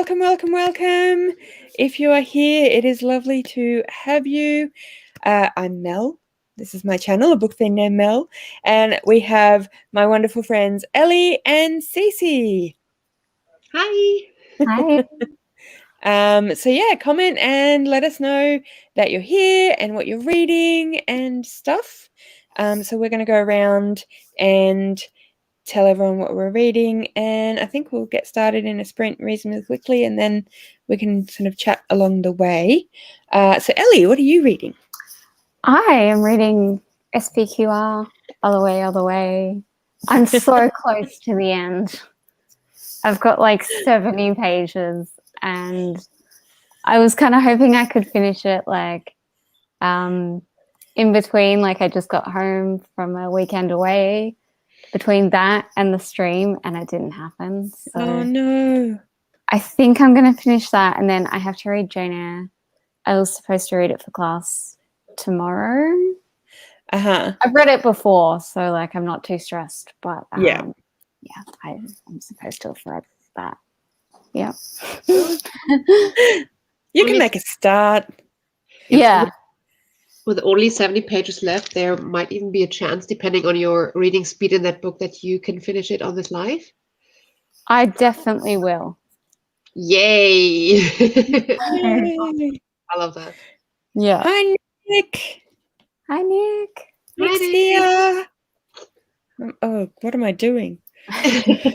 welcome, welcome, welcome. If you are here, it is lovely to have you. I'm Mel. This is my channel, A Book Thing Named Mel. And we have my wonderful friends, Ellie and Cece. Hi. Hi. So yeah, comment and let us know that you're here and what you're reading and stuff. So we're going to go around and tell everyone what we're reading, and I think we'll get started in a sprint reasonably quickly, and then we can sort of chat along the way. So Ellie, what are you reading? I am reading SPQR, Other Way. I'm so close to the end. I've got like 70 pages, and I was kind of hoping I could finish it like in between. Like I just got home from a weekend away between that and the stream, and it didn't happen. So Oh no. I think I'm going to finish that, and then I have to read Jane Eyre. I was supposed to read it for class tomorrow. I've read it before, so like I'm not too stressed, but yeah, I'm supposed to have read that. Yeah. You can make a start. Yeah. With only 70 pages left, there might even be a chance, depending on your reading speed in that book, that you can finish it on this live. I definitely will. Yay! Yay. I love that. Yeah. Hi Nick. Hi Nick. Nick's Nick. here. Oh, what am I doing? I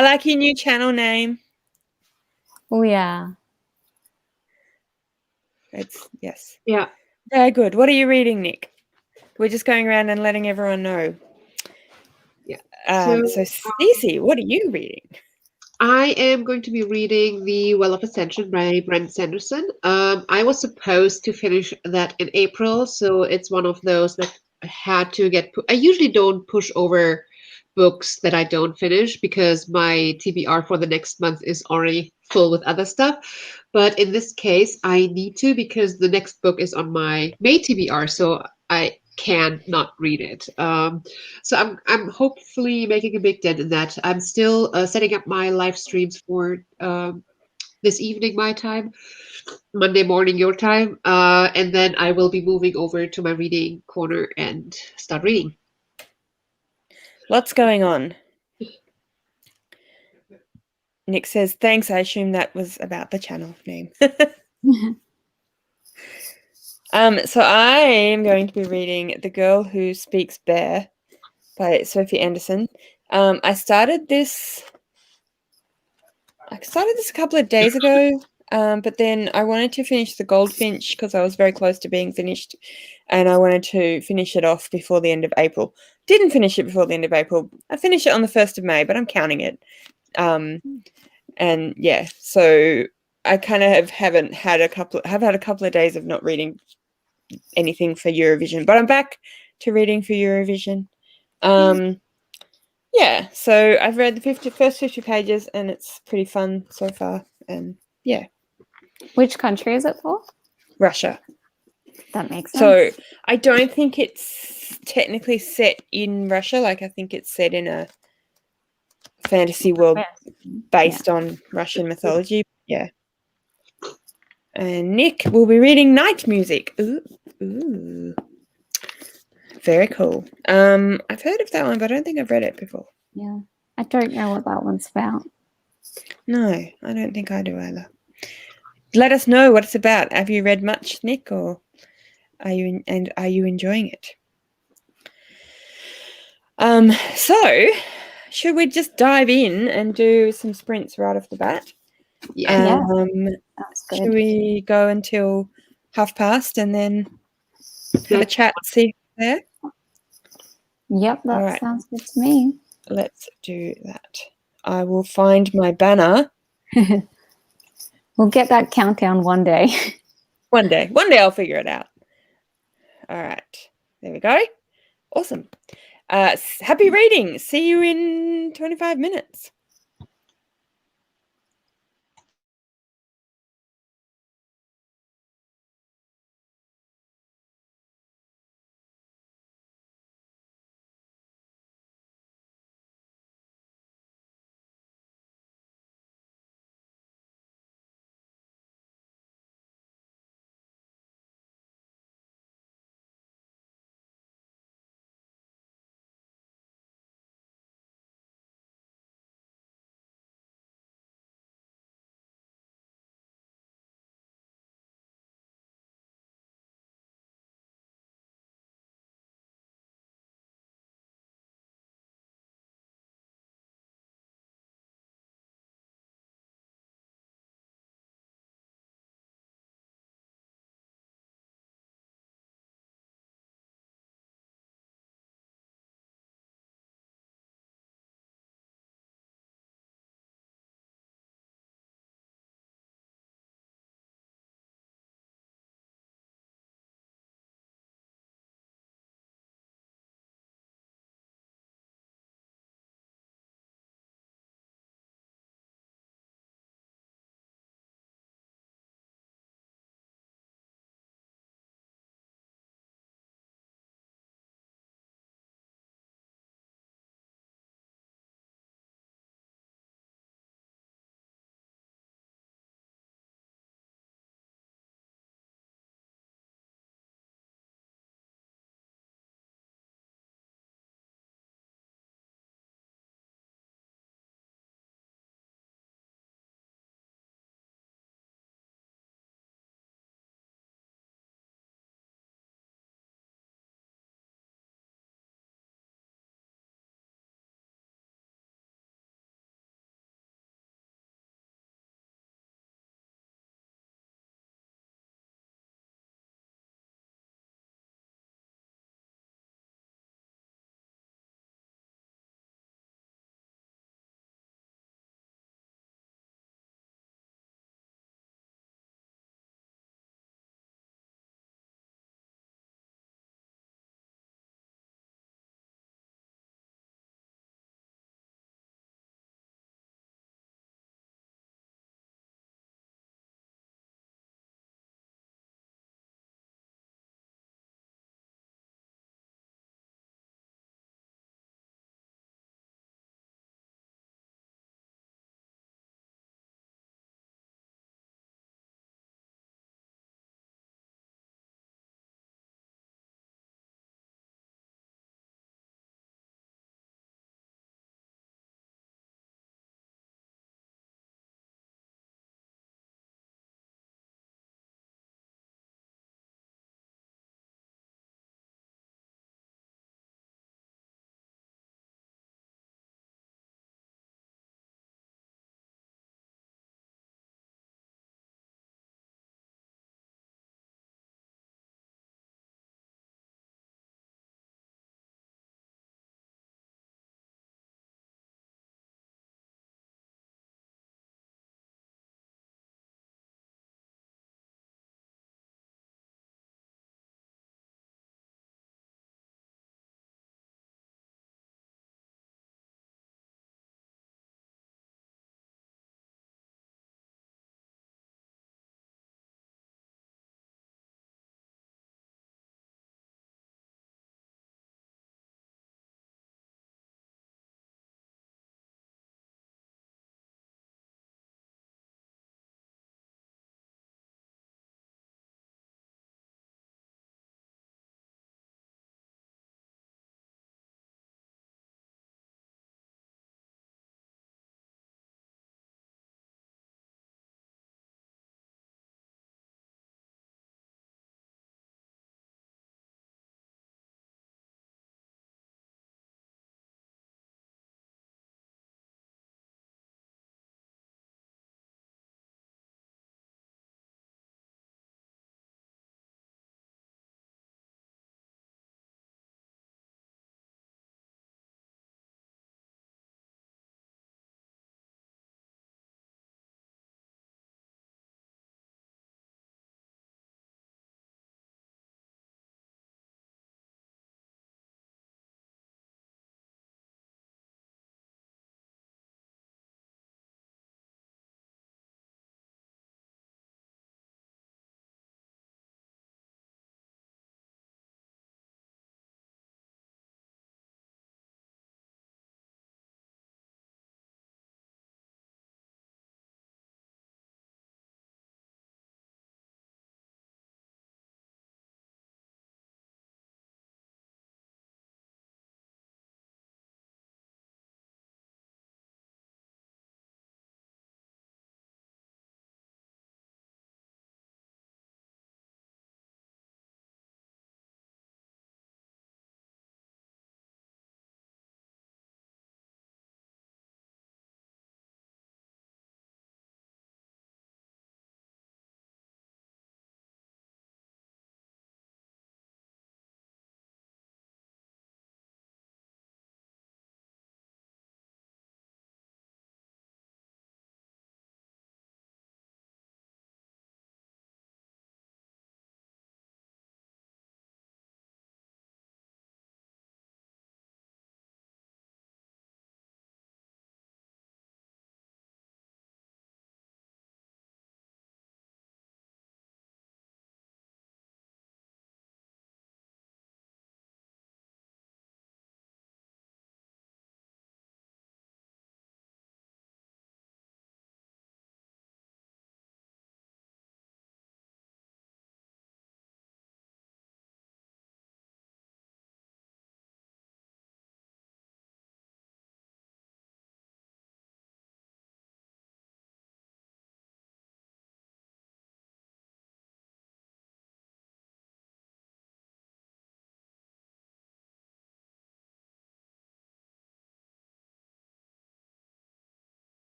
like your new channel name. Oh yeah. Yes. Yeah. Very good. What are you reading, Nick? We're just going around and letting everyone know. Yeah. So Cece, what are you reading? I am going to be reading The Well of Ascension by Brent Sanderson. I was supposed to finish that in April, so it's one of those that had to get. I usually don't push over books that I don't finish because my TBR for the next month is already full with other stuff. But in this case, I need to because the next book is on my May TBR, so I can not read it. So I'm hopefully making a big dent in that. I'm still setting up my live streams for this evening my time, Monday morning your time, and then I will be moving over to my reading corner and start reading. Lots going on. Nick says, thanks. I assume that was about the channel name. So I am going to be reading The Girl Who Speaks Bear by Sophie Anderson. I started this a couple of days ago, but then I wanted to finish The Goldfinch because I was very close to being finished, and I wanted to finish it off before the end of April. Didn't finish it before the end of April. I finished it on the 1st of May, but I'm counting it. And yeah, so I kind of have had a couple of days of not reading anything for Eurovision, but I'm back to reading for Eurovision. Yeah, so I've read the first 50 pages, and it's pretty fun so far. And yeah. Which country is it for? Russia. That makes sense. So I don't think it's technically set in Russia. Like I think it's set in a fantasy world based on Russian mythology. Yeah. And Nick will be reading Night Music. Ooh. Very cool. I've heard of that one, but I don't think I've read it before. Yeah. I don't know what that one's about. No, I don't think I do either. Let us know what it's about. Have you read much, Nick, or are you enjoying it? So should we just dive in and do some sprints right off the bat? Yeah. That's good. Should we go until past and then have a chat, see there? Yep, that sounds good to me. Let's do that. I will find my banner. We'll get that countdown one day. One day I'll figure it out. All right, there we go. Awesome. Happy reading. See you in 25 minutes.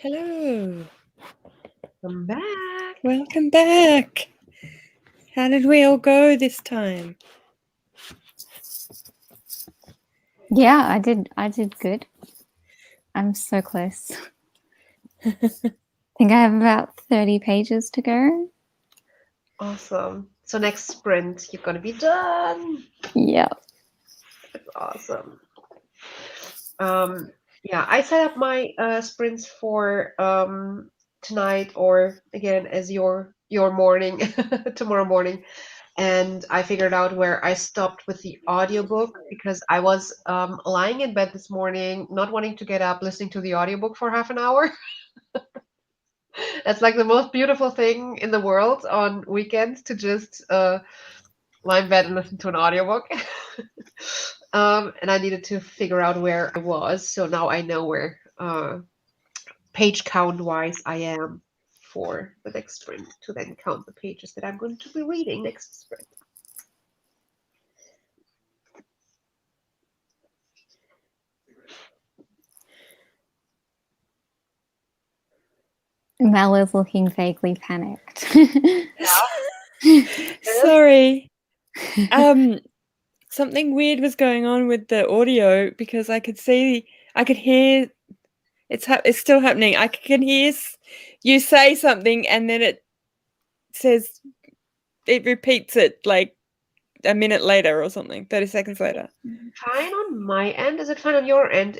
Hello. Welcome back. Welcome back. How did we all go this time? Yeah, I did good. I'm so close. I think I have about 30 pages to go. Awesome. So next sprint, you're gonna be done. Yeah. That's awesome. Yeah, I set up my sprints for tonight, or again as your morning, tomorrow morning. And I figured out where I stopped with the audiobook because I was lying in bed this morning, not wanting to get up, listening to the audiobook for half an hour. That's like the most beautiful thing in the world on weekends, to just lie in bed and listen to an audiobook. And I needed to figure out where I was. So now I know where page count wise I am for the next sprint, to then count the pages that I'm going to be reading next sprint. Mel is looking vaguely panicked. Sorry. Something weird was going on with the audio because I could hear it's still happening. I can hear you say something and then it repeats it like a minute later or something, 30 seconds later. Fine on my end. Is it fine on your end,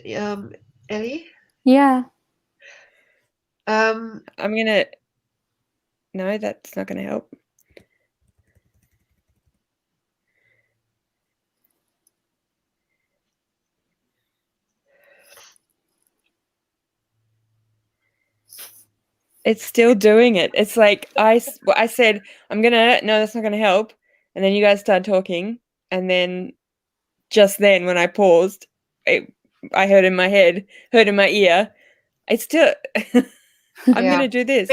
Ellie? Yeah. No, that's not gonna help. It's still doing it. It's like I said, no, that's not gonna help. And then you guys started talking. And then just then when I paused, I heard in my ear, it's still, I'm Yeah. gonna do this.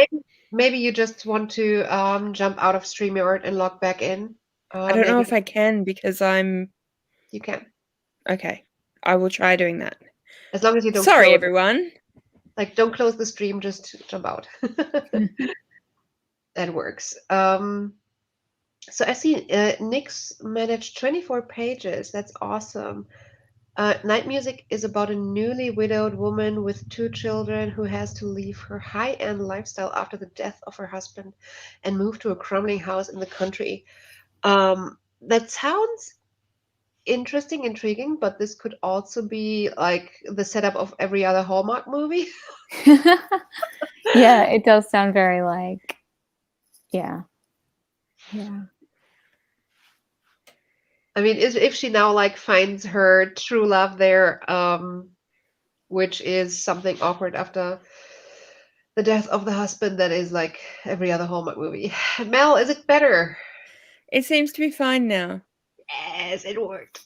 Maybe you just want to jump out of StreamYard and log back in. I don't know if I can because You can. Okay. I will try doing that. As long as you don't. Sorry, everyone. Like, don't close the stream, just jump out. That works. So I see Nick's managed 24 pages. That's awesome. Night Music is about a newly widowed woman with 2 children who has to leave her high-end lifestyle after the death of her husband and move to a crumbling house in the country. That sounds interesting, intriguing, but this could also be like the setup of every other Hallmark movie. Yeah, it does sound very like, yeah. I mean, if she now like finds her true love there, which is something awkward after the death of the husband, that is like every other Hallmark movie. Mel, is it better? It seems to be fine now. Yes, it worked.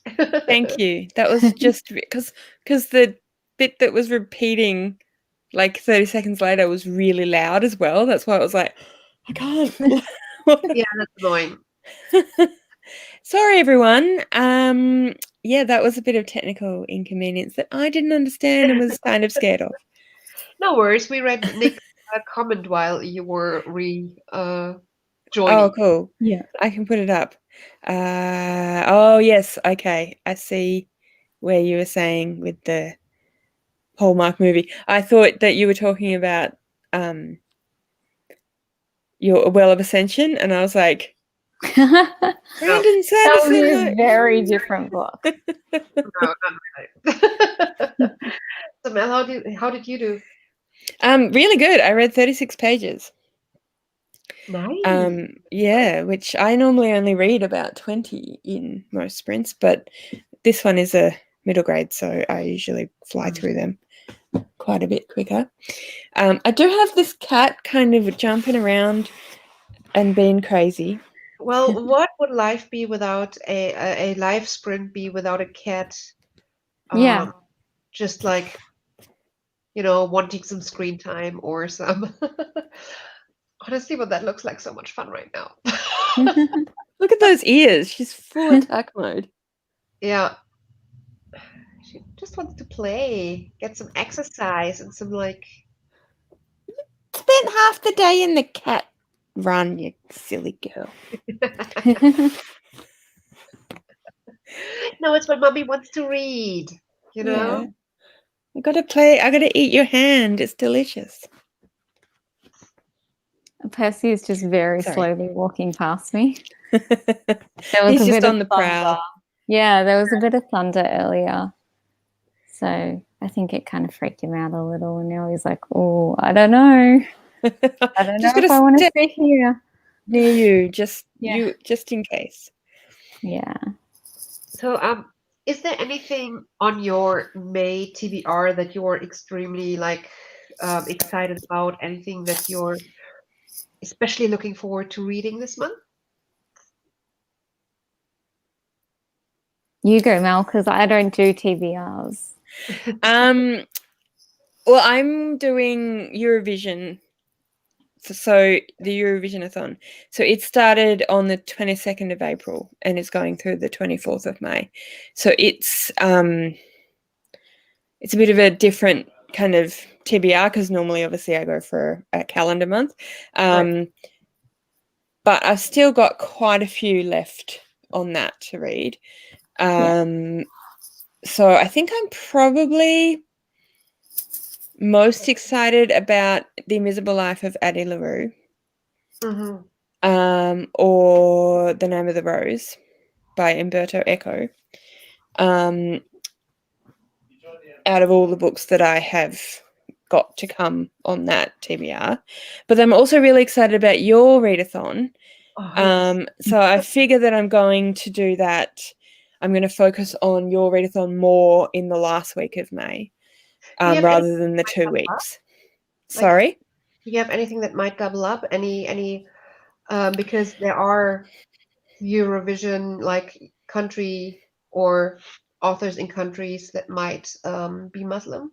Thank you. That was just because the bit that was repeating like 30 seconds later was really loud as well. That's why I was like, I can't. Yeah, that's annoying. Sorry, everyone. Yeah, that was a bit of technical inconvenience that I didn't understand and was kind of scared of. No worries. We read Nick's comment while you were joining. Oh, cool. Yeah. I can put it up. Oh, yes. Okay. I see where you were saying with the Hallmark movie. I thought that you were talking about your Well of Ascension, and I was like, Brandon That would be a Sanderson. very different book. No, not really. So Mel, how did you do? Really good. I read 36 pages. Nice. Yeah, which I normally only read about 20 in most sprints, but this one is a middle grade, so I usually fly through them quite a bit quicker. I do have this cat kind of jumping around and being crazy. Well, what would life be without a life sprint be without a cat? Yeah. Just like, wanting some screen time or some. Honestly, but that looks like so much fun right now. Look at those ears. She's full attack mode. Yeah. She just wants to play, get some exercise and some like spent half the day in the cat run, you silly girl. No, it's what Mommy wants to read. You know. Yeah. I gotta play. I gotta eat your hand. It's delicious. Percy is just very slowly walking past me. He's just on the prowl. Yeah, there was a bit of thunder earlier. So I think it kind of freaked him out a little. And now he's like, oh, I don't know. I don't know if I want to sit here. Near you, just in case. Yeah. So, is there anything on your May TBR that you're extremely excited about? Anything that you're especially looking forward to reading this month? You go, Mel, because I don't do TBRs. Well, I'm doing Eurovision. So the Eurovisionathon. So it started on the 22nd of April and it's going through the 24th of May. So it's a bit of a different kind of TBR because normally, obviously, I go for a calendar month. Right. But I've still got quite a few left on that to read. So I think I'm probably most excited about The Invisible Life of Addie LaRue, or The Name of the Rose by Umberto Eco. Out of all the books that I have got to come on that TBR, but I'm also really excited about your readathon. So I figure that I'm going to do that. I'm going to focus on your readathon more in the last week of May. Rather than the 2 weeks. Sorry? Do you have anything that might double up? Any because there are Eurovision country or authors in countries that might be Muslim?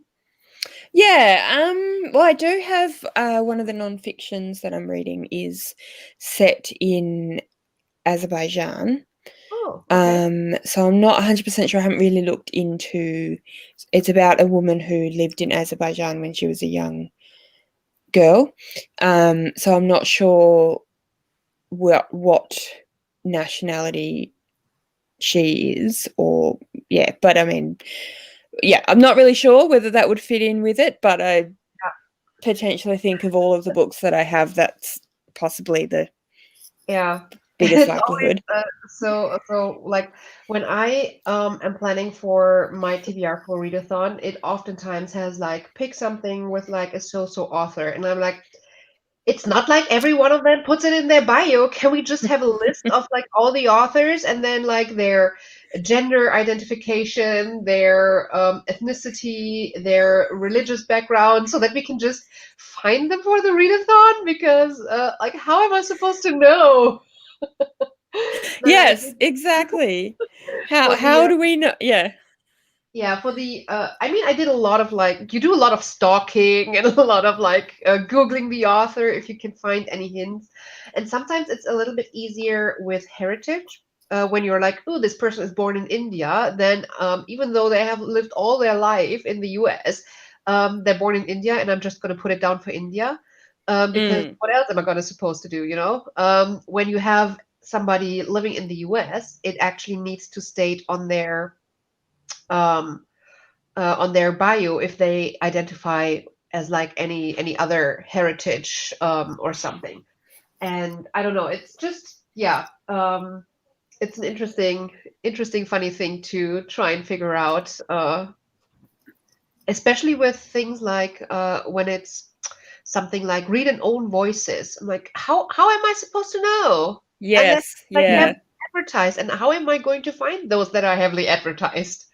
Yeah. Well, I do have one of the non-fictions that I'm reading is set in Azerbaijan. Oh, okay. So I'm not 100% sure. I haven't really looked into. It's about a woman who lived in Azerbaijan when she was a young girl. So I'm not sure what nationality she is, or but I mean, I'm not really sure whether that would fit in with it, but I potentially think of all of the books that I have, that's possibly the biggest likelihood. So when I am planning for my TBR for readathon, it oftentimes has pick something with a so-so author, and I'm like, it's not like every one of them puts it in their bio. Can we just have a list of all the authors and then their gender identification, their ethnicity, their religious background, so that we can just find them for the readathon? Because how am I supposed to know? Yes, exactly. How do we know? Yeah, for the I mean, I did a lot of you do a lot of stalking and a lot of Googling the author if you can find any hints. And sometimes it's a little bit easier with heritage when you're oh, this person is born in India, then even though they have lived all their life in the US, they're born in India and I'm just going to put it down for India because what else am I going to supposed to do, when you have somebody living in the US, it actually needs to state on their bio if they identify as any other heritage or something. And I don't know, it's just it's an interesting funny thing to try and figure out, especially with things when it's something like read and own voices. I'm like, how am I supposed to know? Yes. And then, heavily advertised, and how am I going to find those that are heavily advertised?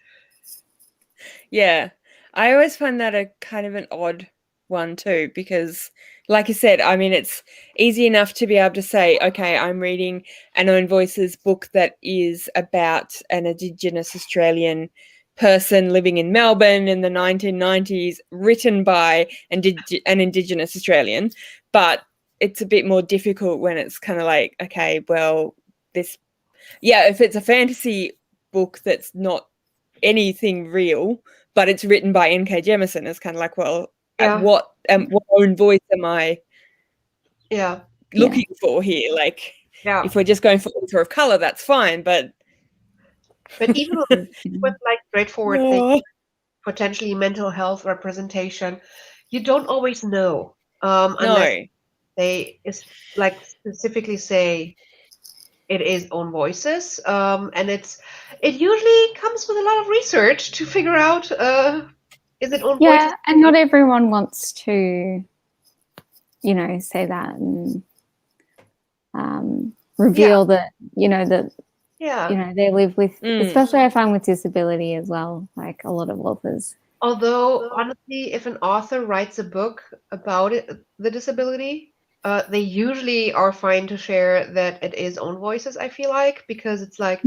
Yeah, I always find that a kind of an odd one too, because like I said, I mean, it's easy enough to be able to say, okay, I'm reading an Own Voices book that is about an Indigenous Australian person living in Melbourne in the 1990s, written by an Indigenous Australian, but it's a bit more difficult when it's kind of like, okay, well, if it's a fantasy book that's not anything real, but it's written by N.K. Jemisin, it's kind of like, well, what own voice am I looking for here. Like, if we're just going for author of color, that's fine. But even with like straightforward things, potentially mental health representation, you don't always know unless they specifically say it is own voices, and it usually comes with a lot of research to figure out is it own voices. And not everyone wants to, say that and reveal that they live with, especially I find with disability as well, like a lot of authors. Although honestly, if an author writes a book about the disability, they usually are fine to share that it is own voices, I feel like, because it's like,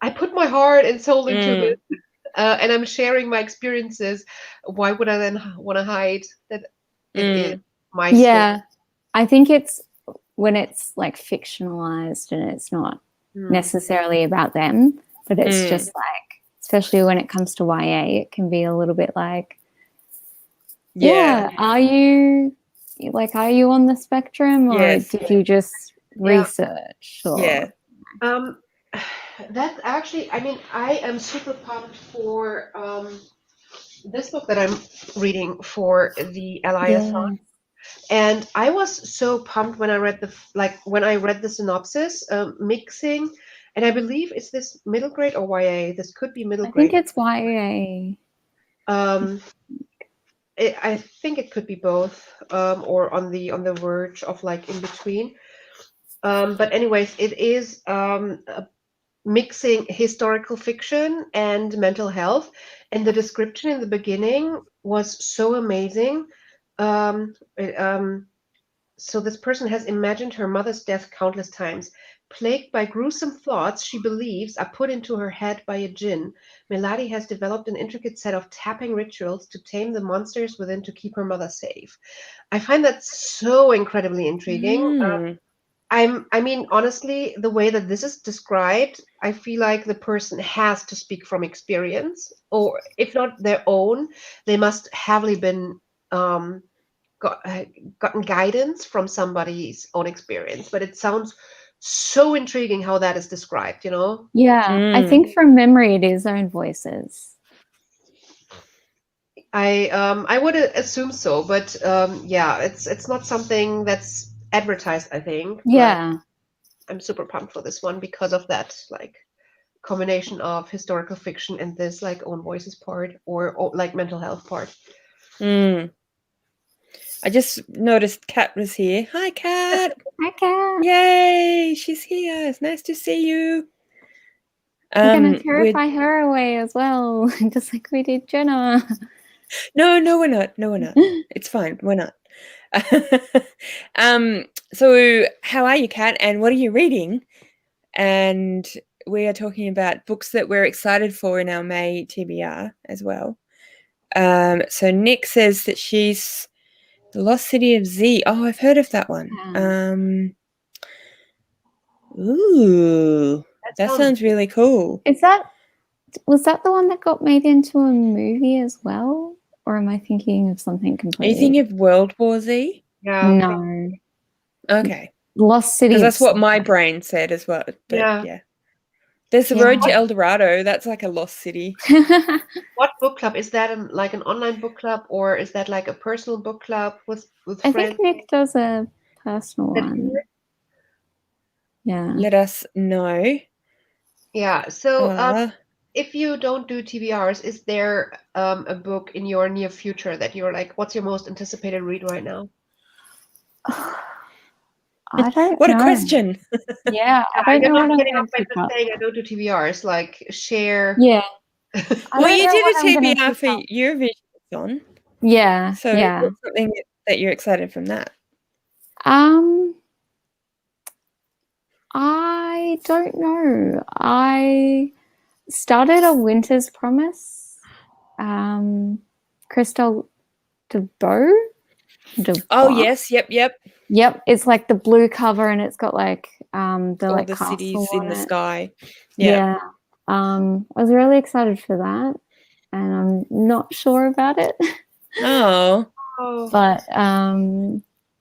I put my heart and soul into this, and I'm sharing my experiences. Why would I then want to hide that it is my story? I think it's when it's like fictionalized and it's not necessarily about them, but it's just like, especially when it comes to YA, it can be a little bit like, are you on the spectrum, or did you just research? Or... That's actually, I mean, I am super pumped for this book that I'm reading for the LISon. And I was so pumped when I read the synopsis, mixing, and I believe it's this middle grade or YA. This could be middle grade. I think it's YA. I think it could be both, or on the verge of like in between. But anyways, it is mixing historical fiction and mental health, and the description in the beginning was so amazing. So this person has imagined her mother's death countless times. Plagued by gruesome thoughts she believes are put into her head by a jinn, Melody has developed an intricate set of tapping rituals to tame the monsters within to keep her mother safe. I find that so incredibly intriguing. I mean, honestly, the way that this is described, I feel like the person has to speak from experience, or if not their own, they must have been gotten guidance from somebody's own experience. But it sounds so intriguing how that is described, I think from memory it is own voices. I would assume so, but it's not something that's advertised, I think. I'm super pumped for this one because of that like combination of historical fiction and this like own voices part, or like mental health part. I just noticed Kat was here. Hi, Kat. Hi, Kat. Yay, she's here. It's nice to see you. We're going to terrify her away as well, just like we did Jenna. No, we're not. No, we're not. It's fine. We're not. So how are you, Kat? And what are you reading? And we are talking about books that we're excited for in our May TBR as well. So Nick says that she's The Lost City of Z. Oh, I've heard of that one. Ooh, that sounds really cool. Was that the one that got made into a movie as well? Or am I thinking of something completely? Are you thinking of World War Z? No. Okay. Lost City. Because that's what my brain said as well. But yeah. There's the Road to El Dorado. That's like a lost city. What book club? Is that like an online book club, or is that like a personal book club with friends? I think Nick does a personal one. Yeah. Let us know. Yeah. So if you don't do TBRs, is there a book in your near future that you're like, what's your most anticipated read right now? I don't what know. A question. Yeah, I don't know what I'm going to pick up. Saying I don't do TBRs, like share. Yeah. Well, you did a TBR for Eurovisionathon. Yeah. So what's something that you're excited from that? I don't know. I started A Winter's Promise. Christelle DeBow. Oh yes, yep. Yep, it's like the blue cover, and it's got like all like the cities in the sky. Yeah. I was really excited for that, and I'm not sure about it. Oh. But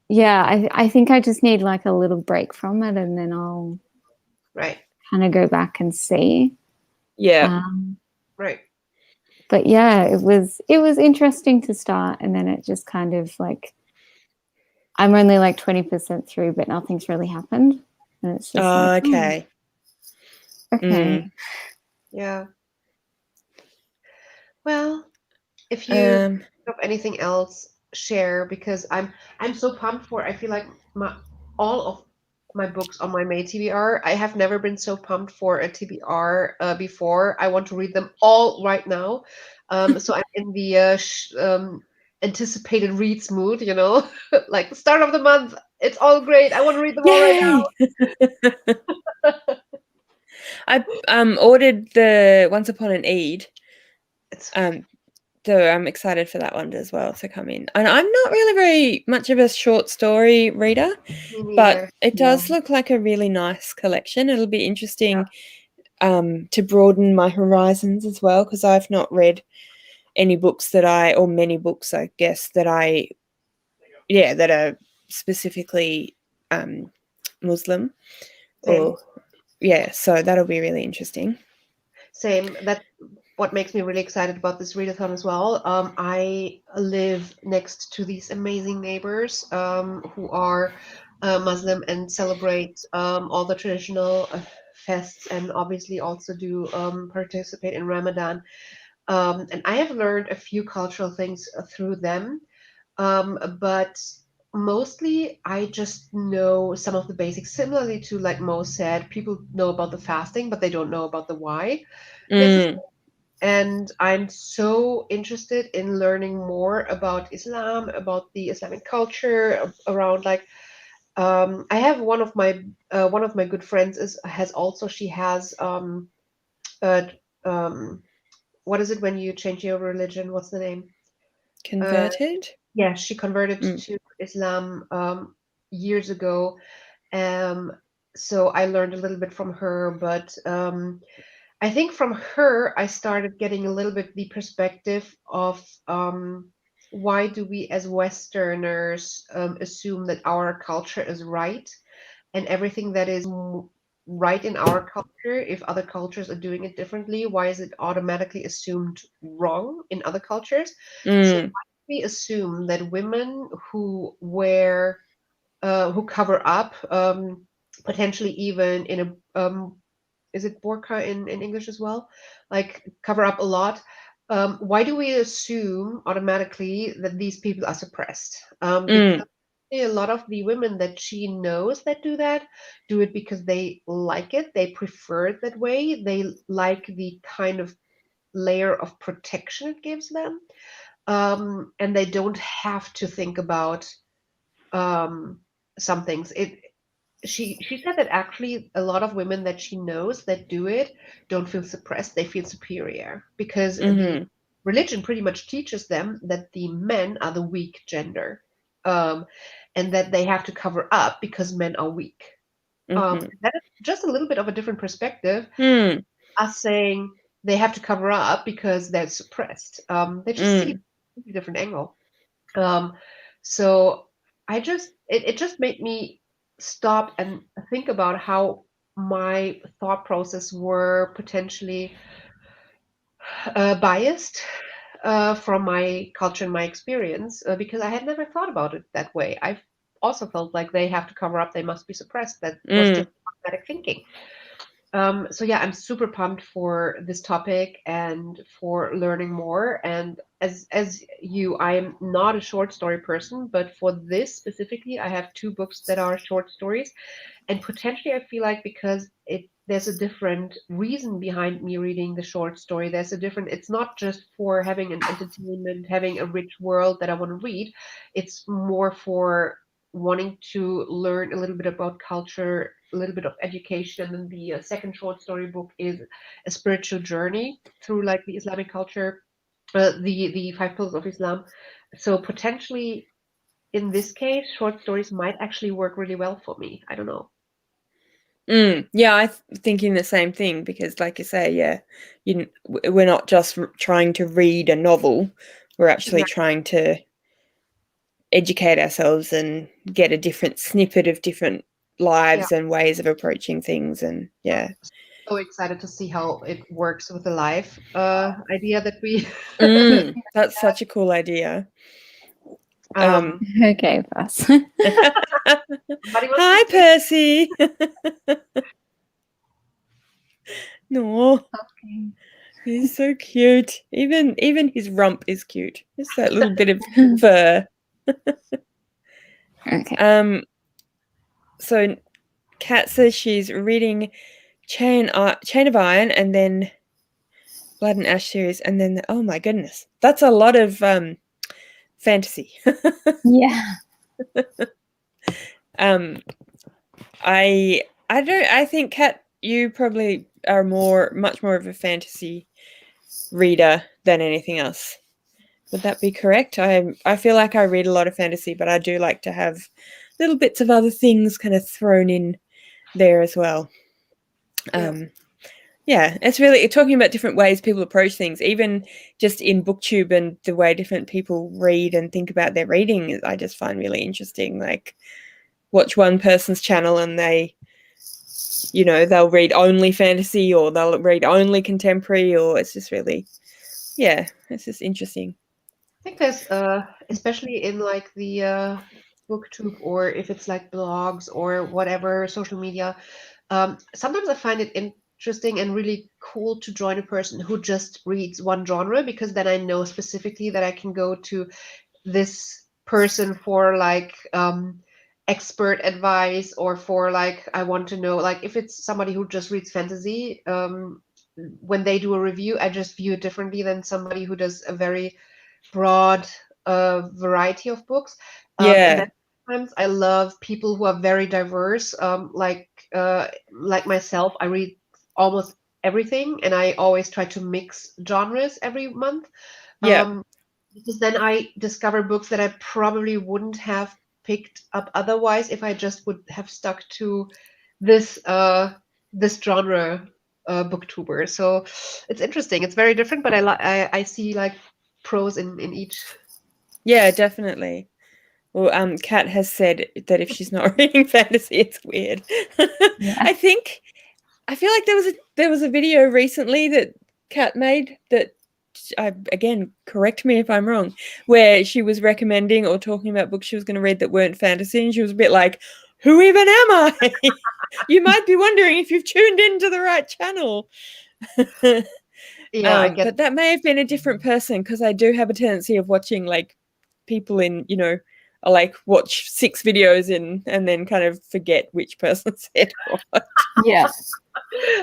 yeah, I think I just need like a little break from it, and then I'll Right. kind of go back and see. Yeah. Right. But yeah, it was interesting to start, and then it just kind of like I'm only like 20% through, but nothing's really happened, and it's just like, Okay. okay. Yeah. Well, if you have anything else, share, because I'm so pumped for. I feel like all of my books on my May TBR. I have never been so pumped for a TBR before. I want to read them all right now. So I'm in the anticipated reads mood. You know, like the start of the month. It's all great. I want to read them all right now. I ordered the Once Upon an Eid. So I'm excited for that one as well to come in. And I'm not really very much of a short story reader, but it does look like a really nice collection. It'll be interesting to broaden my horizons as well, because I've not read any books or many books, I guess, that are specifically Muslim. Same. So that'll be really interesting. Same. That's what makes me really excited about this readathon as well. I live next to these amazing neighbors who are Muslim and celebrate all the traditional fests, and obviously also do participate in Ramadan. And I have learned a few cultural things through them, but mostly I just know some of the basics. Similarly to like Mo said, people know about the fasting, but they don't know about the why. And I'm so interested in learning more about Islam, about the Islamic culture, around like I have one of my good friends she has uh, um, what is it when you change your religion? What's the name? Converted? Yeah, she converted to Islam years ago. So I learned a little bit from her, but I think from her, I started getting a little bit the perspective of why do we as Westerners assume that our culture is right, and everything that is right in our culture, if other cultures are doing it differently, why is it automatically assumed wrong in other cultures? So why do we assume that women who who cover up, potentially even in a is it burqa in English as well? Like cover up a lot. Why do we assume automatically that these people are suppressed? Because a lot of the women that she knows that do it because they like it, they prefer it that way, they like the kind of layer of protection it gives them, and they don't have to think about some things. She said that actually a lot of women that she knows that do it don't feel suppressed, they feel superior, because the religion pretty much teaches them that the men are the weak gender, and that they have to cover up because men are weak. That is just a little bit of a different perspective. Us saying they have to cover up because they're suppressed. They just see a different angle. So it just made me stop and think about how my thought process were potentially biased from my culture and my experience, because I had never thought about it that way. I've also felt like they have to cover up, they must be suppressed. That was just automatic thinking. So yeah, I'm super pumped for this topic and for learning more. And as you, I'm not a short story person, but for this specifically, I have two books that are short stories, and potentially I feel like because there's a different reason behind me reading the short story. It's not just for having an entertainment, having a rich world that I want to read. It's more for wanting to learn a little bit about culture, a little bit of education. And the second short story book is a spiritual journey through like the Islamic culture, the five pillars of Islam. So potentially in this case, short stories might actually work really well for me. I don't know. Yeah, I'm thinking the same thing, because like you say, we're not just trying to read a novel, we're actually trying to educate ourselves and get a different snippet of different lives and ways of approaching things. And so excited to see how it works with the live idea that we that's such a cool idea. Okay, boss. Hi, Percy. No. Okay. He's so cute. Even his rump is cute. Just that little bit of fur. Okay. So Kat says she's reading Chain of Iron and then Blood and Ash series, and then oh my goodness, that's a lot of fantasy. Yeah. I think Kat, you probably are much more of a fantasy reader than anything else. Would that be correct? I feel like I read a lot of fantasy, but I do like to have little bits of other things kind of thrown in there as well. Yeah, it's really talking about different ways people approach things, even just in BookTube and the way different people read and think about their reading. I just find really interesting. Like, watch one person's channel and they, they'll read only fantasy or they'll read only contemporary, or it's just really, it's just interesting. I think there's especially in like the BookTube, or if it's like blogs or whatever social media, sometimes I find it interesting and really cool to join a person who just reads one genre, because then I know specifically that I can go to this person for like expert advice, or for like I want to know, like if it's somebody who just reads fantasy, when they do a review, I just view it differently than somebody who does a very broad variety of books. And then sometimes I love people who are very diverse, like myself. I read almost everything, and I always try to mix genres every month. Because then I discover books that I probably wouldn't have picked up otherwise if I just would have stuck to this genre booktuber. So it's interesting. It's very different, but I see like pros in each. Yeah, definitely. Well, Kat has said that if she's not reading fantasy, it's weird. I feel like there was a video recently that Kat made that, again, correct me if I'm wrong, where she was recommending or talking about books she was going to read that weren't fantasy, and she was a bit like, who even am I? You might be wondering if you've tuned into the right channel. I get but that may have been a different person, because I do have a tendency of watching like people in, I like watch 6 videos and then kind of forget which person said what. Yeah.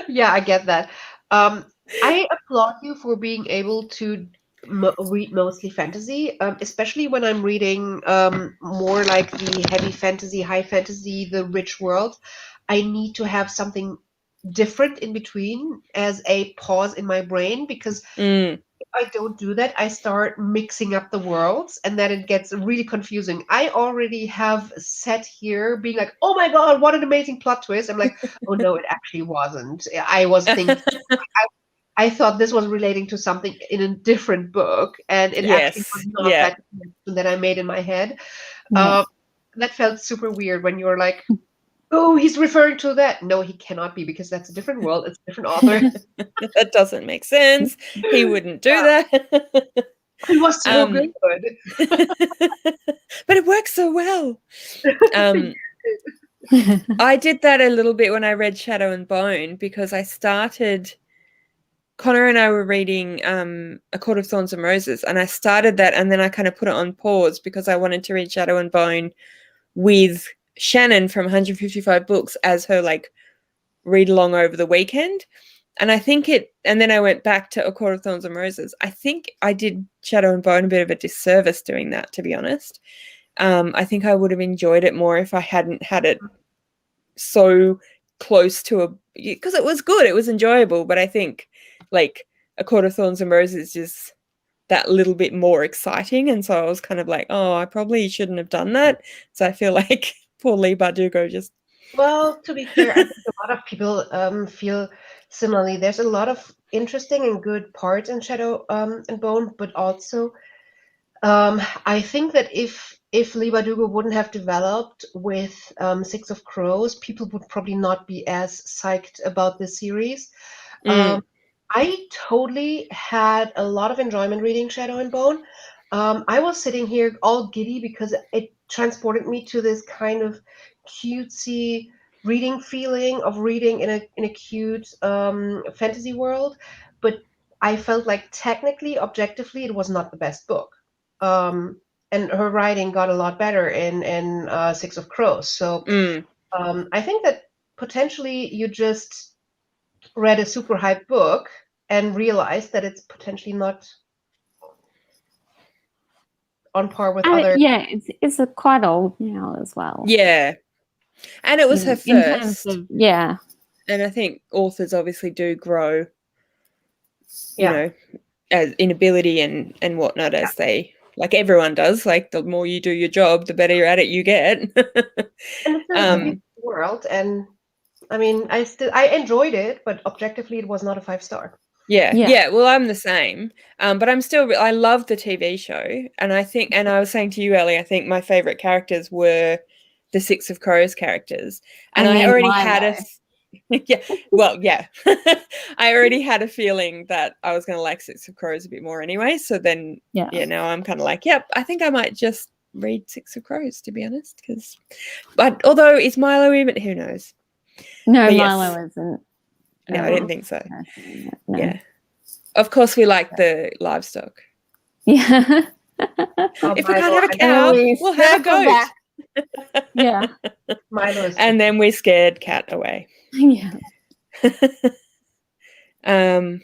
Yeah, I get that. I applaud you for being able to read mostly fantasy, especially when I'm reading more like the heavy fantasy, high fantasy, the rich world. I need to have something different in between as a pause in my brain, because if I don't do that, I start mixing up the worlds, and then it gets really confusing. I already have sat here being like, oh my God, what an amazing plot twist. I'm like, oh no, it actually wasn't. I was thinking, I thought this was relating to something in a different book, and it actually was not that connection that I made in my head. That felt super weird when you were like, oh, he's referring to that. No, he cannot be, because that's a different world. It's a different author. That doesn't make sense. He wouldn't do that. It was so good. But it works so well. I did that a little bit when I read Shadow and Bone, because I started... Connor and I were reading A Court of Thorns and Roses, and I started that, and then I kind of put it on pause because I wanted to read Shadow and Bone with Shannon from 155 Books as her like read along over the weekend. And I think and then I went back to A Court of Thorns and Roses. I think I did Shadow and Bone a bit of a disservice doing that, to be honest. I think I would have enjoyed it more if I hadn't had it so close to because it was good, it was enjoyable, but I think like A Court of Thorns and Roses is that little bit more exciting, and so I was kind of like, oh, I probably shouldn't have done that. So I feel like poor Lee Bardugo just... Well, to be fair, I think a lot of people feel similarly. There's a lot of interesting and good parts in Shadow and Bone, but also I think that if if Leigh Bardugo wouldn't have developed with Six of Crows, people would probably not be as psyched about this series. I totally had a lot of enjoyment reading Shadow and Bone. I was sitting here all giddy because it transported me to this kind of cutesy reading feeling of reading in a cute fantasy world, but I felt like technically, objectively, it was not the best book. And her writing got a lot better in Six of Crows. So I think that potentially you just read a super hyped book and realized that it's potentially not on par with other. Yeah, it's quite old now as well. Yeah. And it was her In terms first. of, yeah. And I think authors obviously do grow, you Yeah. know, as in ability and whatnot as they, like everyone does. Like the more you do your job, the better you're at it you get. And it's a beautiful world, and I mean, I enjoyed it, but objectively, it was not a 5-star. Yeah. Well, I'm the same, but I love the TV show, and I think, and I was saying to you, Ellie, I think my favorite characters were the Six of Crows characters, and I already had a. Yeah, well, yeah. I already had a feeling that I was going to like Six of Crows a bit more anyway. So then, now I'm kind of like, yep, I think I might just read Six of Crows, to be honest. But although is Milo even? Who knows? No, Milo isn't. No, I didn't think so. No. Yeah, of course we like the livestock. Yeah. If we can't have a cow, we'll have a goat. Yeah. Milo's and then we scared Cat away. Yeah. There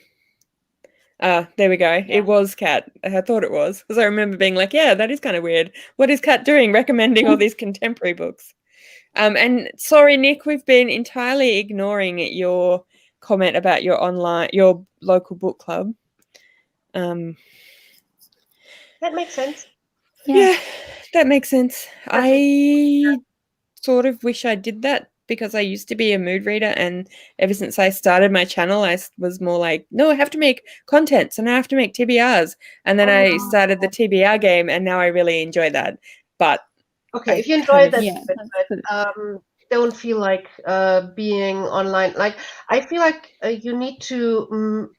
we go. It was Cat. I thought it was, because I remember being like, yeah, that is kind of weird. What is Cat doing recommending all these contemporary books? And sorry, Nick, we've been entirely ignoring your comment about your local book club. That makes sense. Yeah, that makes sense. I sort of wish I did that, because I used to be a mood reader, and ever since I started my channel, I was more like, no, I have to make content, and I have to make TBRs. And then I started the TBR game, and now I really enjoy that. But okay, if you enjoy that, but don't feel like being online. Like, I feel like you need to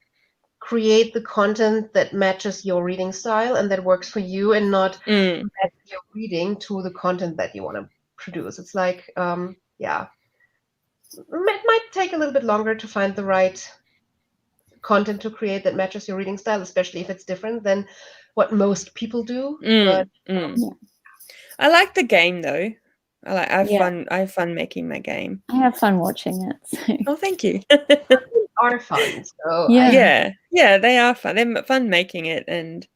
create the content that matches your reading style and that works for you, and not match your reading to the content that you want to produce. It's like, it might take a little bit longer to find the right content to create that matches your reading style, especially if it's different than what most people do. I like the game though. I have fun making my game. I have fun watching it. So. Oh, thank you. Are fun. So yeah, they are fun. They're fun making it, and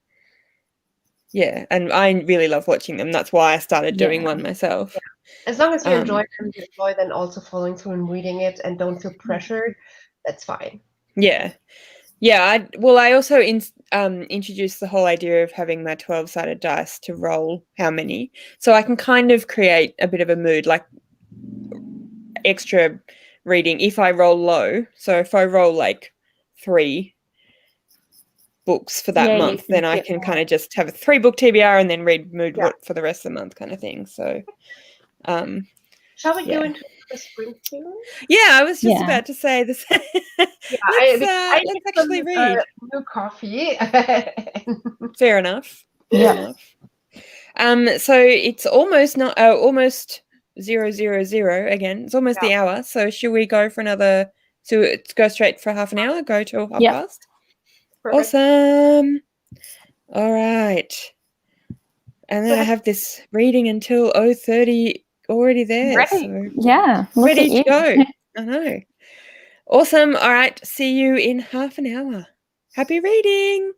and I really love watching them. That's why I started doing one myself. Yeah. As long as you enjoy them, you enjoy then also following through and reading it, and don't feel pressured, that's fine. Yeah. I also introduced the whole idea of having my 12-sided dice to roll how many, so I can kind of create a bit of a mood, like extra reading if I roll low. So if I roll like 3 books for that month, then I can kind of just have a 3-book TBR and then read mood for the rest of the month, kind of thing. So shall we go into the spring season? Yeah, I was just about to say the same. Let's actually read. New coffee. Fair enough. So it's almost 0:00 again. It's almost the hour. So should we go for another? So it's go straight for half an hour. Go to half past. Perfect. Awesome. All right. And then I have this reading until 0:30 already there. Ready. So ready to go. I know. Awesome. All right. See you in half an hour. Happy reading.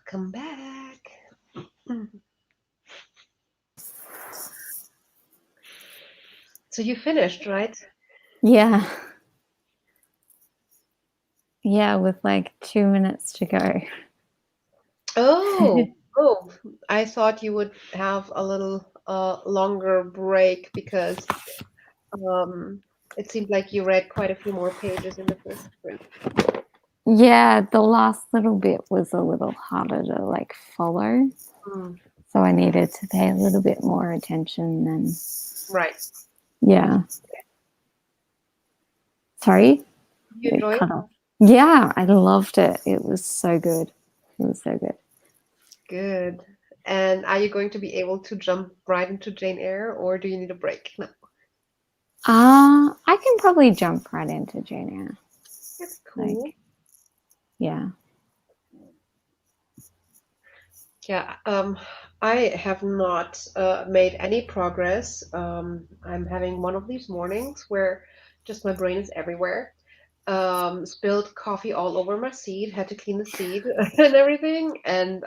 Welcome back. So you finished, right? Yeah. Yeah, with like 2 minutes to go. Oh, I thought you would have a little longer break because it seemed like you read quite a few more pages in the first sprint. Yeah, the last little bit was a little harder to like follow. Mm, So I needed to pay a little bit more attention and right. yeah. Sorry? You It enjoy it? cut off. Yeah, I loved it. It was so good. It was so good. Good. And are you going to be able to jump right into Jane Eyre, or do you need a break? No. I can probably jump right into Jane Eyre. That's cool. Like, yeah. Yeah, I have not made any progress. I'm having one of these mornings where just my brain is everywhere. Spilled coffee all over my seat, had to clean the seat and everything. And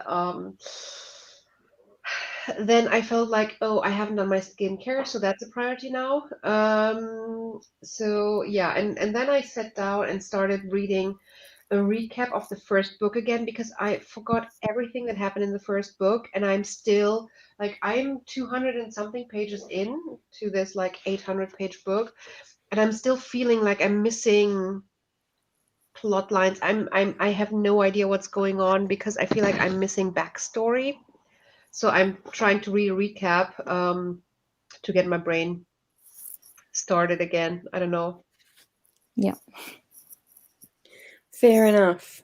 then I felt like, oh, I haven't done my skincare, so that's a priority now. So yeah, and then I sat down and started reading a recap of the first book again because I forgot everything that happened in the first book, and I'm still like I'm 200 and something pages in to this like 800-page book, and I'm still feeling like I'm missing plot lines. I have no idea what's going on because I feel like I'm missing backstory. So I'm trying to recap to get my brain started again. I don't know. Yeah. Fair enough.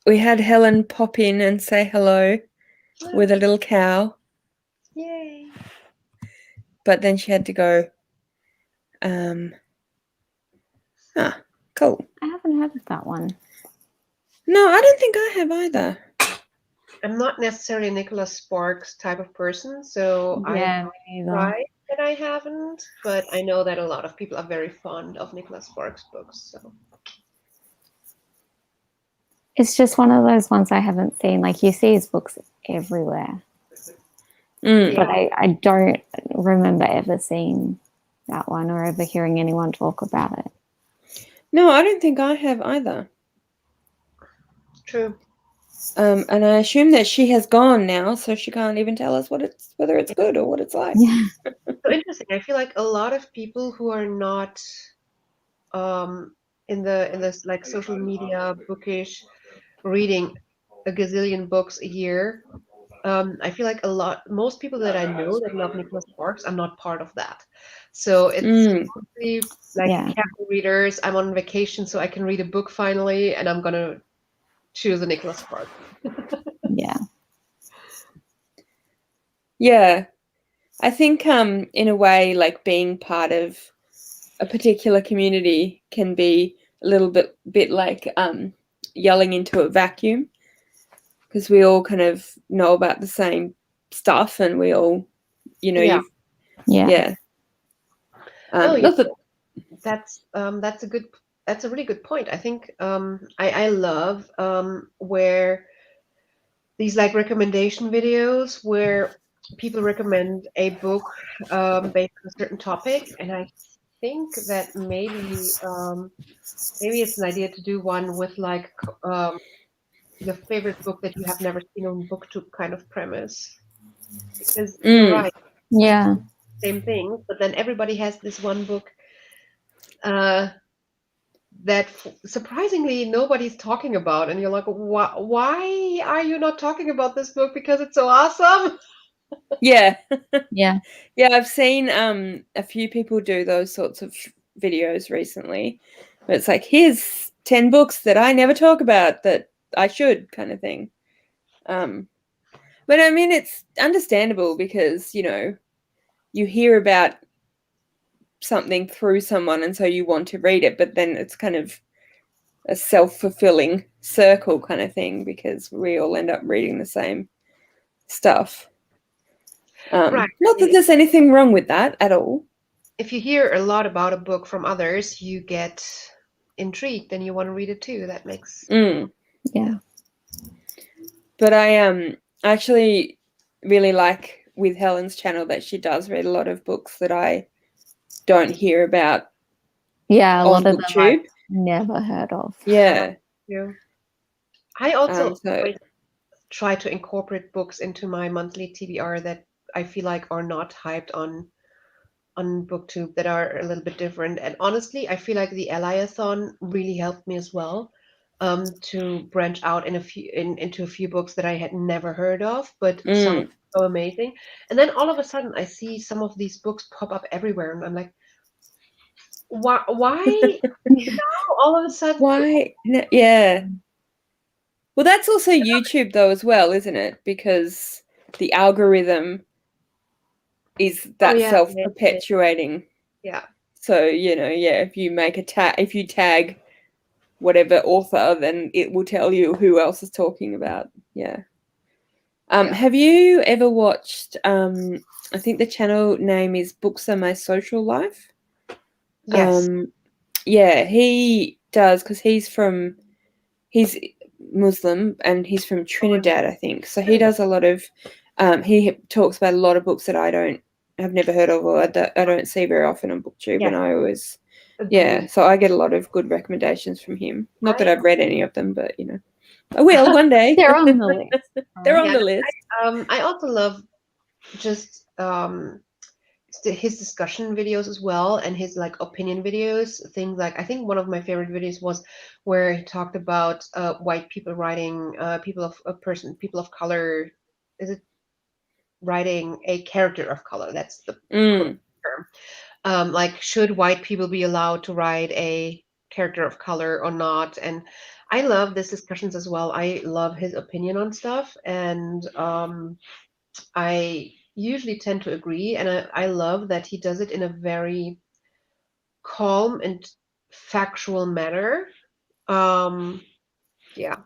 We had Helen pop in and say hello with a little cow, Yay. but then she had to go. Cool. I haven't heard of that one. No, I don't think I have either. I'm not necessarily a Nicholas Sparks type of person, so Yeah, me neither. tried that I haven't, but I know that a lot of people are very fond of Nicholas Sparks books. So It's just one of those ones I haven't seen. Like you see his books everywhere. But I don't remember ever seeing that one or ever hearing anyone talk about it. No, I don't think I have either. True. And I assume that she has gone now, so she can't even tell us whether it's good or what it's like. Yeah. So interesting. I feel like a lot of people who are not in this like social media bookish reading a gazillion books a year. I feel like most people that I know that love Nicholas Sparks are not part of that. So it's mostly like casual readers. I'm on vacation, so I can read a book finally, and I'm gonna choose a Nicholas Sparks. Yeah. Yeah. I think in a way, like being part of a particular community can be a little bit like yelling into a vacuum, because we all kind of know about the same stuff, and we all, Yeah. That's a really good point. I think I love where these like recommendation videos where people recommend a book based on a certain topic, and I think that maybe it's an idea to do one with like your favorite book that you have never seen on BookTube kind of premise, because you're right. Yeah. Same thing, but then everybody has this one book that surprisingly nobody's talking about, and you're like, why are you not talking about this book? Because it's so awesome. Yeah. Yeah. Yeah, I've seen a few people do those sorts of videos recently. But it's like, here's 10 books that I never talk about that I should, kind of thing. But I mean, it's understandable because, you hear about something through someone, and so you want to read it, but then it's kind of a self-fulfilling circle kind of thing, because we all end up reading the same stuff. Right. Not that there's anything wrong with that at all. If you hear a lot about a book from others, you get intrigued and you want to read it too. That makes Yeah. But I actually really like with Helen's channel that she does read a lot of books that I don't hear about. Yeah, a on lot of them BookTube. I've never heard of. Yeah. Yeah. I also So always try to incorporate books into my monthly TBR that I feel like are not hyped on BookTube, that are a little bit different. And honestly, I feel like the Alliathon really helped me as well, to branch out into a few books that I had never heard of, but some are so amazing. And then all of a sudden, I see some of these books pop up everywhere, and I'm like, why now all of a sudden? why? Yeah. Well, that's also YouTube though as well, isn't it? Because the algorithm is that self-perpetuating. Yeah. So, if you make if you tag whatever author, then it will tell you who else is talking about. Yeah. Have you ever watched I think the channel name is Books Are My Social Life? Yes. Yeah, he does, because he's Muslim and he's from Trinidad, I think. So he does a lot of he talks about a lot of books that I've never heard of, or I don't see very often on BookTube, and I always so I get a lot of good recommendations from him. Not that I've read any of them, but I will one day. They're on the list. They're on the list. I also love just his discussion videos as well, and his like opinion videos. Things like, I think one of my favorite videos was where he talked about white people writing, people of color. Is it writing a character of color? That's the term. Like, should white people be allowed to write a character of color or not? And I love these discussions as well. I love his opinion on stuff, and I usually tend to agree, and I love that he does it in a very calm and factual manner. Yeah.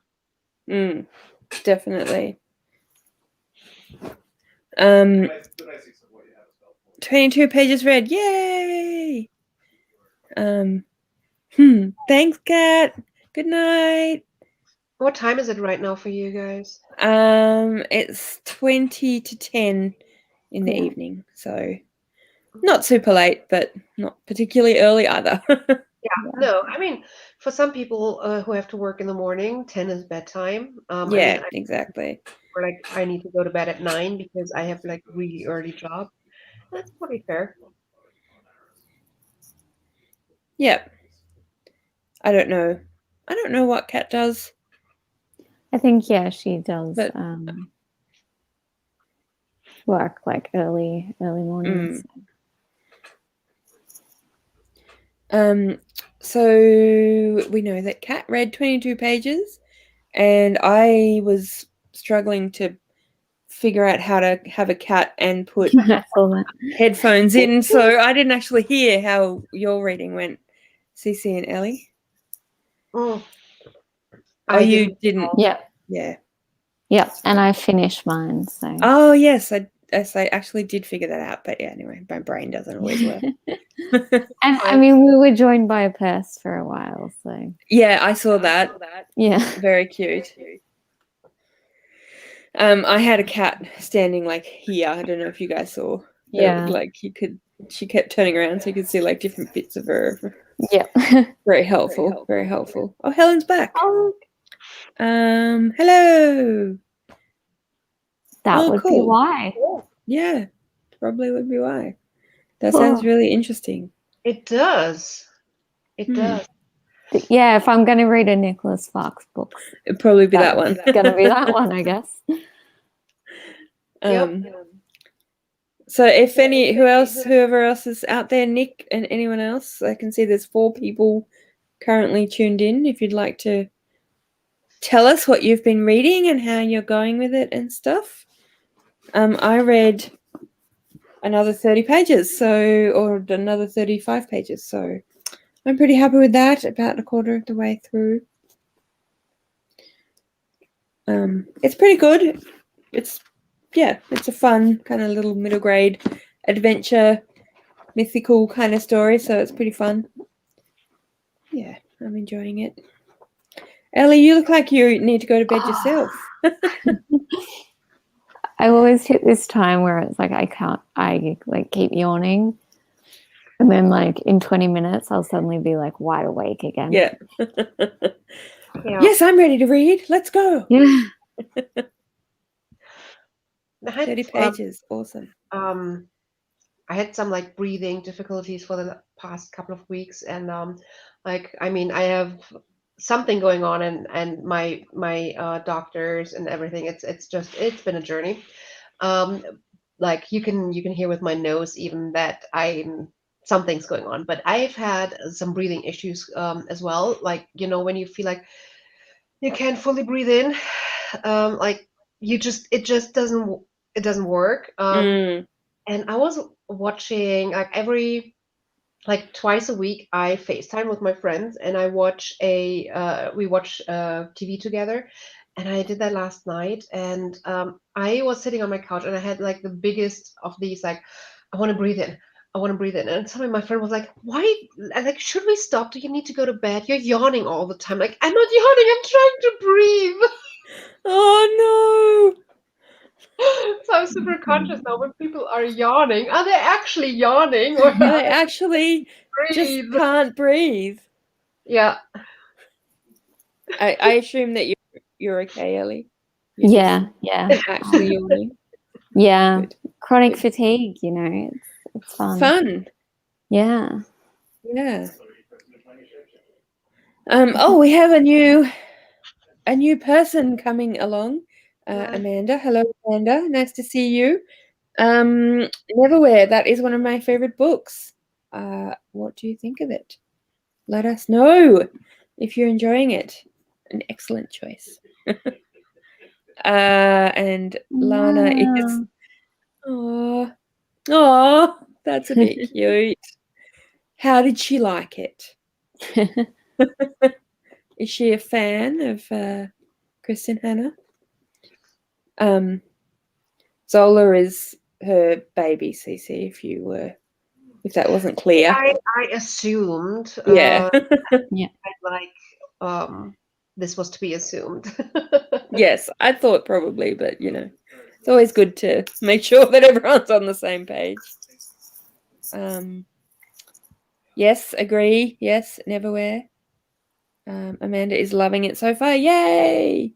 Definitely. 22 pages read. Yay! Thanks, Kat. Good night. What time is it right now for you guys? It's 20 to 10 in the evening, so not super late, but not particularly early either. No, I mean, for some people who have to work in the morning, 10 is bedtime. Exactly. Or like, I need to go to bed at 9 because I have like really early job. That's pretty fair. Yep. I don't know what Kat does. I think she does But, work like early mornings. So we know that Kat read 22 pages, and I was struggling to figure out how to have a cat and put headphones in, so I didn't actually hear how your reading went, Cece and Ellie. You didn't? Yeah, and I finished mine. So. Oh yes, I actually did figure that out, but yeah, anyway, my brain doesn't always work. And I mean, we were joined by a purse for a while, so yeah, I saw that. Yeah, very cute. I had a cat standing like here. I don't know if you guys saw. Yeah, like she kept turning around so you could see like different bits of her. Yeah. Very helpful. Very helpful. Oh, Helen's back. Oh. Hello. That would be why. Yeah, probably would be why. That sounds really interesting. It does. It does. Yeah, if I'm going to read a Nicholas Sparks book, it'd probably be that one. It's going to be that one, I guess. So if whoever else is out there, Nick and anyone else, I can see there's 4 people currently tuned in. If you'd like to tell us what you've been reading and how you're going with it and stuff. I read another 30 pages, or another 35 pages, so I'm pretty happy with that, about a quarter of the way through. It's pretty good. It's a fun kind of little middle grade adventure, mythical kind of story, so it's pretty fun. Yeah. I'm enjoying it. Ellie, you look like you need to go to bed yourself. I always hit this time where it's like I like keep yawning. And then like in 20 minutes, I'll suddenly be like wide awake again. Yeah. Yeah. Yes, I'm ready to read. Let's go. Yeah. 30 pages. Awesome. I had some like breathing difficulties for the past couple of weeks, and I have something going on, and my doctors and everything. It's been a journey. Like you can hear with my nose even that something's going on, but I've had some breathing issues as well. Like when you feel like you can't fully breathe in, like it just doesn't work. And I was watching like twice a week. I FaceTime with my friends, and we watch TV together. And I did that last night. And I was sitting on my couch, and I had like the biggest of these, like, I want to breathe in. I want to breathe in. And suddenly my friend was like, "Why? Like, should we stop? Do you need to go to bed? You're yawning all the time." Like, I'm not yawning. I'm trying to breathe. Oh no. So I'm super conscious now when people are yawning. Are they actually yawning, or They actually just breathe? can't breathe. Yeah. I assume that you're okay, Ellie. Yeah. Actually yawning. Yeah. Good. Chronic Good. fatigue, it's fun. Fun. Yeah. Yeah. Oh, we have a new person coming along. Amanda. Hello, Amanda. Nice to see you. Neverwhere. That is one of my favorite books. What do you think of it? Let us know if you're enjoying it. An excellent choice. And Lana is. Oh, that's a bit cute. How did she like it? Is she a fan of Kristen Hannah? Zola is her baby, Cece, if that wasn't clear. I assumed. Yeah. This was to be assumed. Yes, I thought probably, but it's always good to make sure that everyone's on the same page. Yes, agree. Yes, Neverwhere. Amanda is loving it so far. Yay!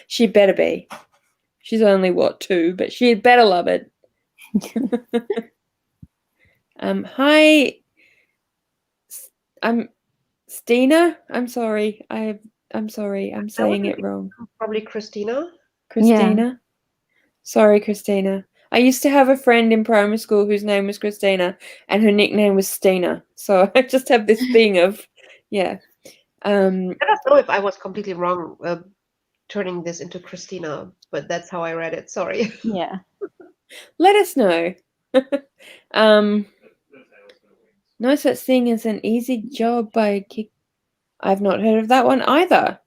She better be. She's only 2, but she'd better love it. Hi. I'm Stina. I'm sorry. I'm sorry. I'm saying it wrong. Probably Christina. Christina. Yeah. Sorry, Christina. I used to have a friend in primary school whose name was Christina, and her nickname was Stina. So I just have this thing of, yeah. I don't know if I was completely wrong turning this into Christina, but that's how I read it. Sorry. Yeah. Let us know. No Such Thing as an Easy Job by Kick. I've not heard of that one either.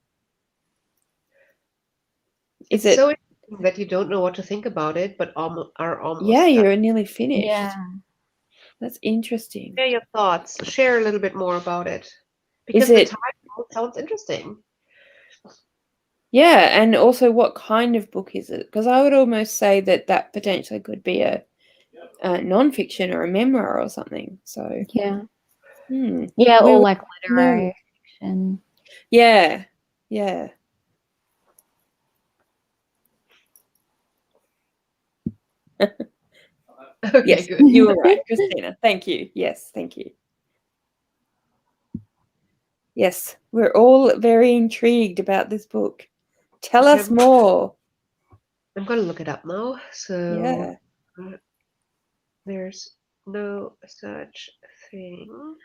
It's so interesting that you don't know what to think about it, but are almost. Yeah, you're nearly finished. Yeah. That's interesting. Share your thoughts. Share a little bit more about it. Because the title sounds interesting. Yeah, and also what kind of book is it? Because I would almost say that potentially could be a non-fiction or a memoir or something. So yeah, yeah, or like literary fiction. Yeah. Okay, yes, good. You were right, Christina. Thank you. Yes, thank you. Yes, we're all very intrigued about this book. Tell us more. I'm going to look it up now. So there's no such thing.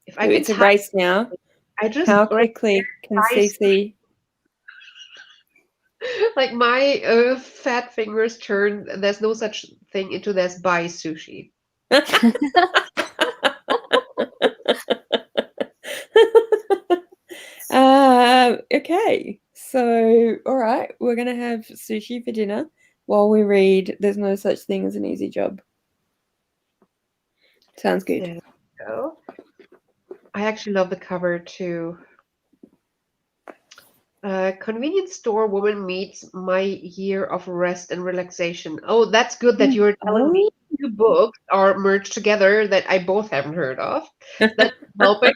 If I It's a race now. How quickly can Cece? Like my fat fingers turn. There's no such thing into there's buy sushi. Okay, so all right, we're gonna have sushi for dinner while we read There's No Such Thing as an Easy Job. Sounds good. There we go. I actually love the cover too. Convenience store woman meets my year of rest and relaxation. Oh, that's good that you're telling me two books are merged together that I both haven't heard of. That's helping.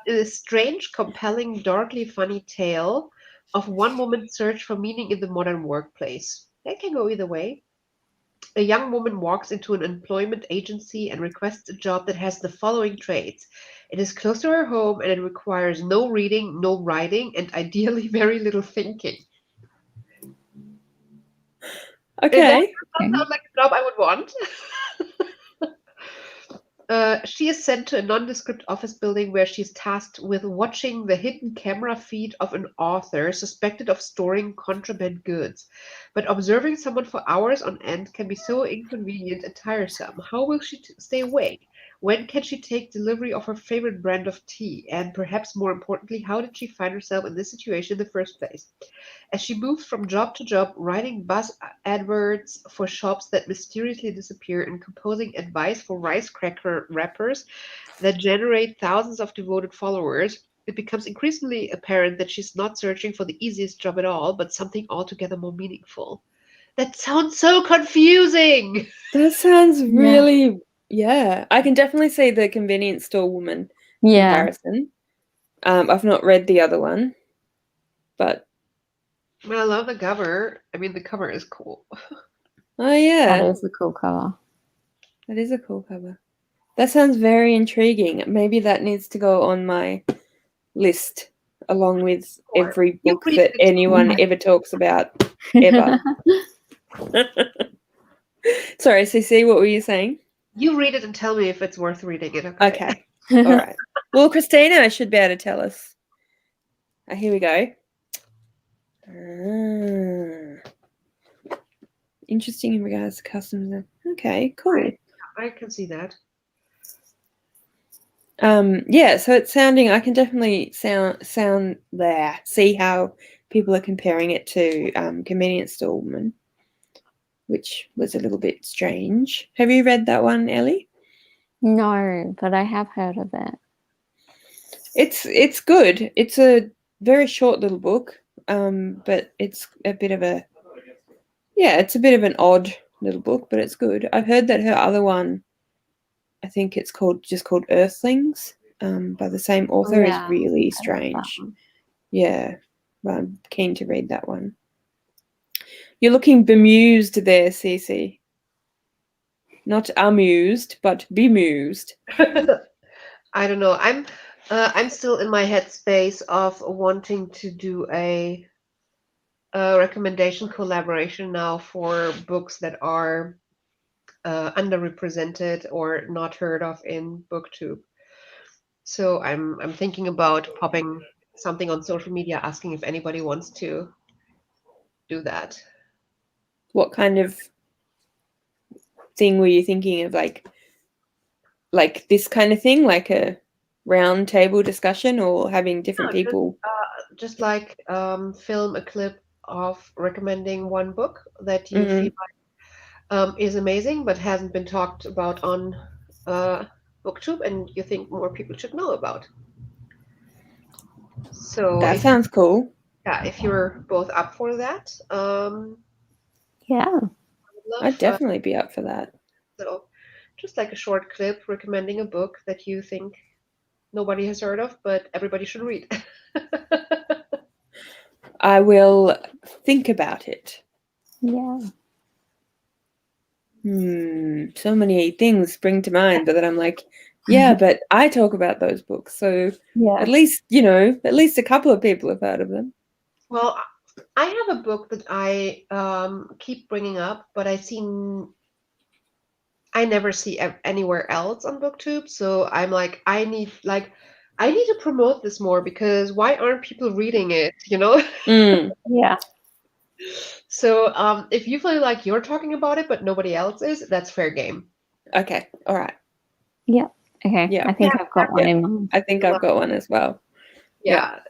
Is a strange, compelling, darkly funny tale of one woman's search for meaning in the modern workplace. That can go either way. A young woman walks into an employment agency and requests a job that has the following traits. It is close to her home and it requires no reading, no writing, and ideally very little thinking. Okay. That sounds like a job I would want. She is sent to a nondescript office building where she is tasked with watching the hidden camera feed of an author suspected of storing contraband goods. But observing someone for hours on end can be so inconvenient and tiresome. How will she stay awake? When can she take delivery of her favorite brand of tea? And perhaps more importantly, how did she find herself in this situation in the first place? As she moves from job to job, writing buzz adverts for shops that mysteriously disappear and composing advice for rice cracker wrappers that generate thousands of devoted followers, it becomes increasingly apparent that she's not searching for the easiest job at all, but something altogether more meaningful. That sounds so confusing. That sounds really, yeah. I can definitely see the convenience store woman comparison. I've not read the other one, but I love the cover. I mean, the cover is cool. oh yeah, That is a cool cover. that is a cool cover. That sounds very intriguing. Maybe that needs to go on my list along with every book that anyone ever talks about ever. Sorry, CC, what were you saying? You read it and tell me if it's worth reading it. Okay. All right. Well, Christina should be able to tell us. Here we go. Interesting in regards to customs. Okay, cool. Right. I can see that. Yeah, so it's sounding. I can definitely see how people are comparing it to Convenience Store Woman, which was a little bit strange. Have you read that one, Ellie? No, but I have heard of it. It's good. It's a very short little book, but it's a bit of an odd little book, but it's good. I've heard that her other one, I think it's called Earthlings, by the same author, is really strange. Yeah, I'm keen to read that one. You're looking bemused there, Cece. Not amused, but bemused. I don't know. I'm still in my headspace of wanting to do a recommendation collaboration now for books that are underrepresented or not heard of in BookTube. So I'm thinking about popping something on social media asking if anybody wants to do that. What kind of thing were you thinking of? Like this kind of thing, like a round table discussion, or having different people? Just like film a clip of recommending one book that you feel like is amazing but hasn't been talked about on BookTube and you think more people should know about. So that sounds cool. Yeah, if you're both up for that. Yeah. I'd definitely be up for that. So just like a short clip recommending a book that you think nobody has heard of, but everybody should read. I will think about it. Yeah. So many things spring to mind, but then I'm like, yeah, but I talk about those books, so at least a couple of people have heard of them. Well, I have a book that I keep bringing up, but I never see anywhere else on BookTube. So I'm like, I need to promote this more because why aren't people reading it? Yeah. So if you feel like you're talking about it, but nobody else is, that's fair game. Okay. All right. Yeah. Okay. Yeah. I think I've got one in mind. I think I've got one as well. Yeah.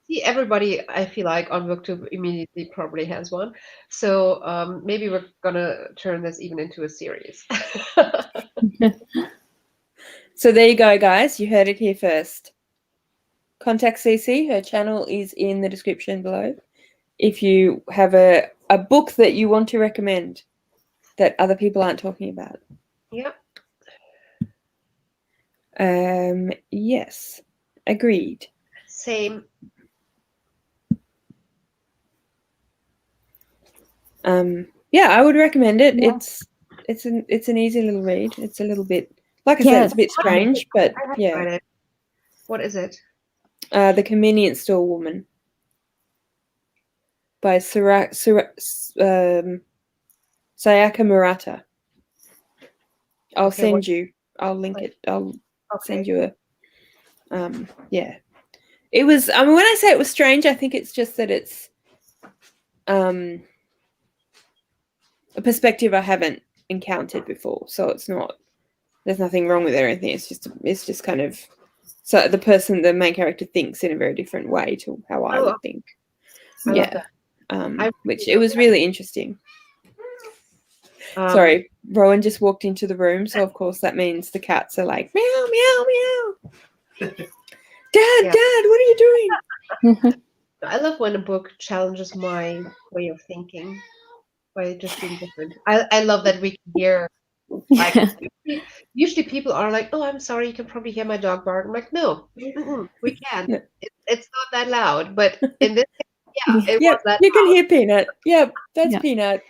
see, everybody, I feel like on BookTube immediately probably has one. So maybe we're gonna turn this even into a series. So there you go, guys. You heard it here first. Contact CC. Her channel is in the description below. If you have a book that you want to recommend that other people aren't talking about. Yeah. Yes. Agreed. Same. Yeah, I would recommend it. Yeah. It's an easy little read. It's a little bit, like I said, it's a bit strange, but I haven't yeah. read it. What is it? The Convenience Store Woman by Sayaka Murata. I'll Okay, send you. I'll link it. I'll send you a. Yeah. It was. I mean, when I say it was strange, I think it's just that it's a perspective I haven't encountered before. So it's not. There's nothing wrong with it or anything. It's just kind of. So the main character thinks in a very different way to how I would think. I love that. Which it was really interesting. Sorry, Rowan just walked into the room, so of course that means the cats are like meow meow meow. Dad, Dad, what are you doing? I love when a book challenges my way of thinking by just being different. I love that we can hear. Like usually people are like, "Oh, I'm sorry, you can probably hear my dog bark." I'm like, "No, we can't. No. It's not that loud." But in this case, it was that you can loud. hear Peanut. Yep, that's Peanut.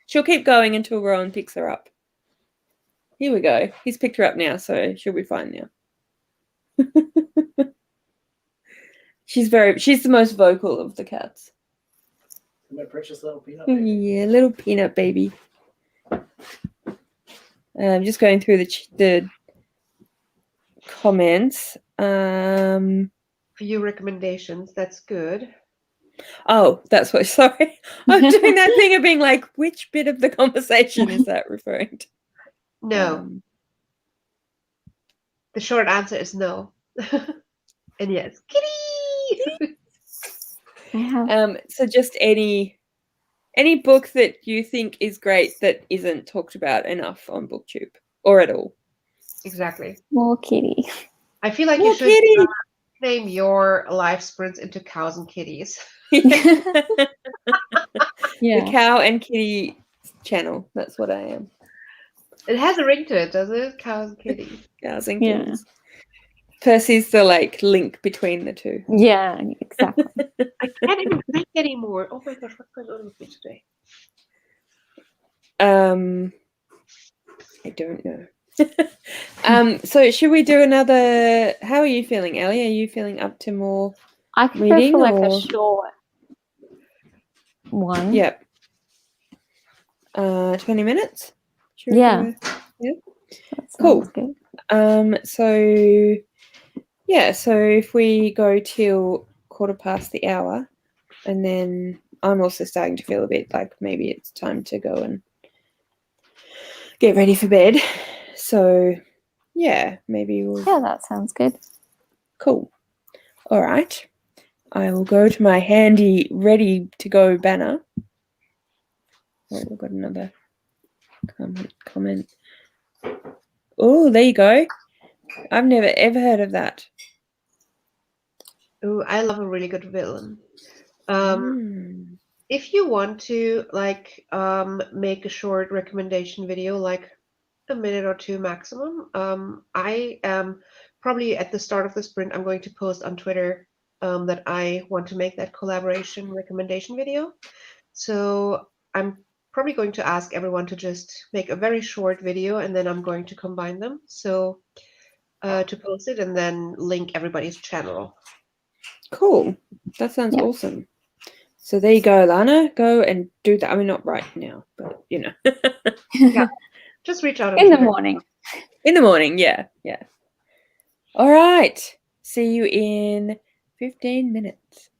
She'll keep going until Rowan picks her up. Here we go. He's picked her up now, so she'll be fine now. She's the most vocal of the cats. My precious little peanut baby. Yeah, little peanut baby. I'm just going through the comments. Few recommendations. That's good. Oh, that's what. Sorry, I'm doing that thing of being like, which bit of the conversation is that referring to? No. The short answer is no. And yes, kitty. So just any book that you think is great that isn't talked about enough on BookTube or at all. Exactly. More kitty. I feel like you should name your life sprints into cows and kitties. The cow and kitty channel. That's what I am. It has a ring to it, does it? Cows and kitties. Cows and kitties. Percy's the link between the two. Yeah, exactly. I can't even drink anymore. Oh my gosh, what's going on with me today? I don't know. So should we do another? How are you feeling, Ellie? Are you feeling up to more I could reading go for a short one. Yep. 20 minutes? Yeah. Cool. Good. So if we go till 1:15 the hour, and then I'm also starting to feel a bit like maybe it's time to go and get ready for bed. So yeah, maybe we'll. Yeah, that sounds good. Cool. All right. I will go to my handy, ready to go banner. Oh, we've got another comment. Oh, there you go. I've never ever heard of that. Oh, I love a really good villain. If you want to make a short recommendation video, like a minute or two maximum, I am probably at the start of the sprint, I'm going to post on Twitter that I want to make that collaboration recommendation video. So I'm probably going to ask everyone to just make a very short video, and then I'm going to combine them. So to post it and then link everybody's channel. Cool. That sounds awesome. So there you go, Lana. Go and do that. I mean, not right now, but Yeah. Just reach out in the morning. In the morning, yeah. All right. See you in 15 minutes.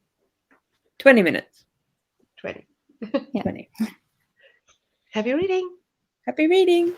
20 minutes. 20. 20. Happy reading. Happy reading.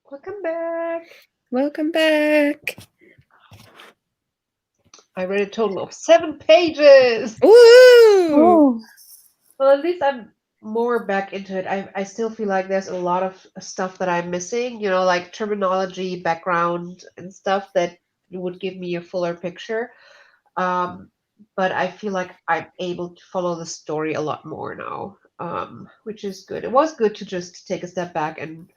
Welcome back. Welcome back. I read a total of 7 pages. Woo! Oh, Well, at least I'm more back into it. I still feel like there's a lot of stuff that I'm missing, like terminology, background, and stuff that would give me a fuller picture. But I feel like I'm able to follow the story a lot more now, which is good. It was good to just take a step back and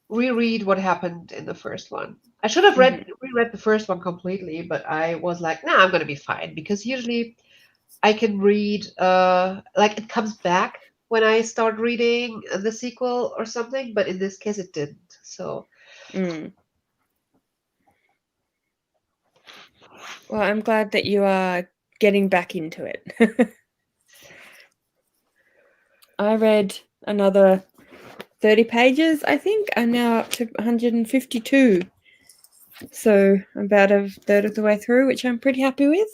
reread what happened in the first one. I should have reread the first one completely, but I was like, nah, I'm gonna be fine because usually I can read like it comes back when I start reading the sequel or something, but in this case it didn't. So Well, I'm glad that you are getting back into it. I read another 30 pages, I think. I'm now up to 152. So I'm about a third of the way through, which I'm pretty happy with.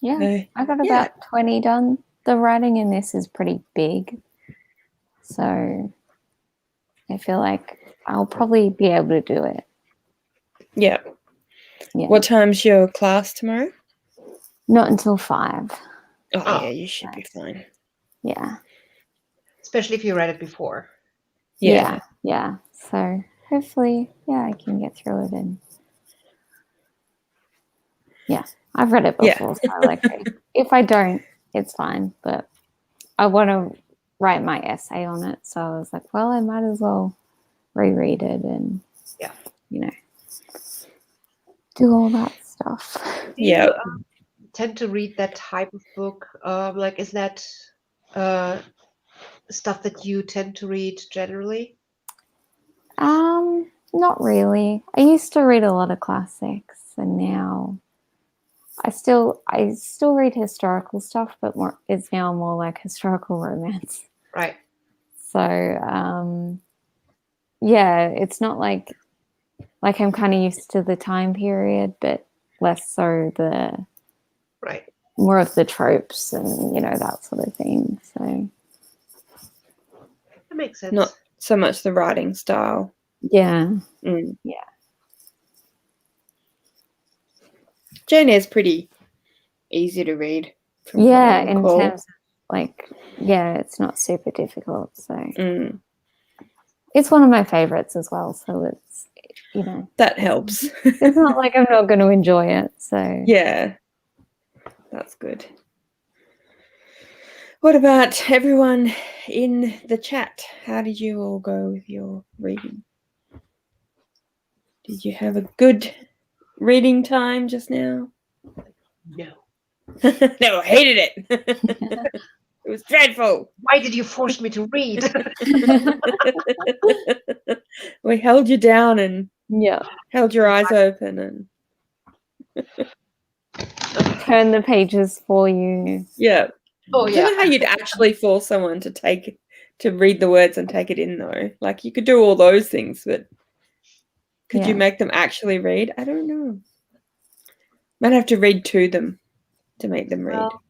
yeah. I got about 20 done. The writing in this is pretty big. So I feel like I'll probably be able to do it. Yeah. Yeah. What time's your class tomorrow? Not until 5. Oh, yeah, you should be fine. Yeah. especially if you read it before. Yeah. So hopefully, I can get through it. And I've read it before, so like if I don't, it's fine. But I want to write my essay on it, so I was like, well, I might as well reread it and do all that stuff. Do you tend to read that type of book? Like, is that stuff that you tend to read generally? Not really. I used to read a lot of classics, and now I still read historical stuff, but it's now more like historical romance. Right. So it's not like I'm kind of used to the time period, but less so the more of the tropes and that sort of thing. So that makes sense. Not so much the writing style. Yeah. Yeah. Jane Eyre's pretty easy to read. Yeah, in terms of it's not super difficult. So it's one of my favorites as well. So it's that helps. It's not like I'm not going to enjoy it. So yeah, that's good. What about everyone in the chat? How did you all go with your reading? Did you have a good reading time just now? No. No, I hated it. It was dreadful. Why did you force me to read? We held you down and held your eyes open and turn the pages for you. Yeah. Oh, I don't know how you'd actually force someone to read the words and take it in though. Like you could do all those things, but could you make them actually read? I don't know. Might have to read to them to make them read. Well,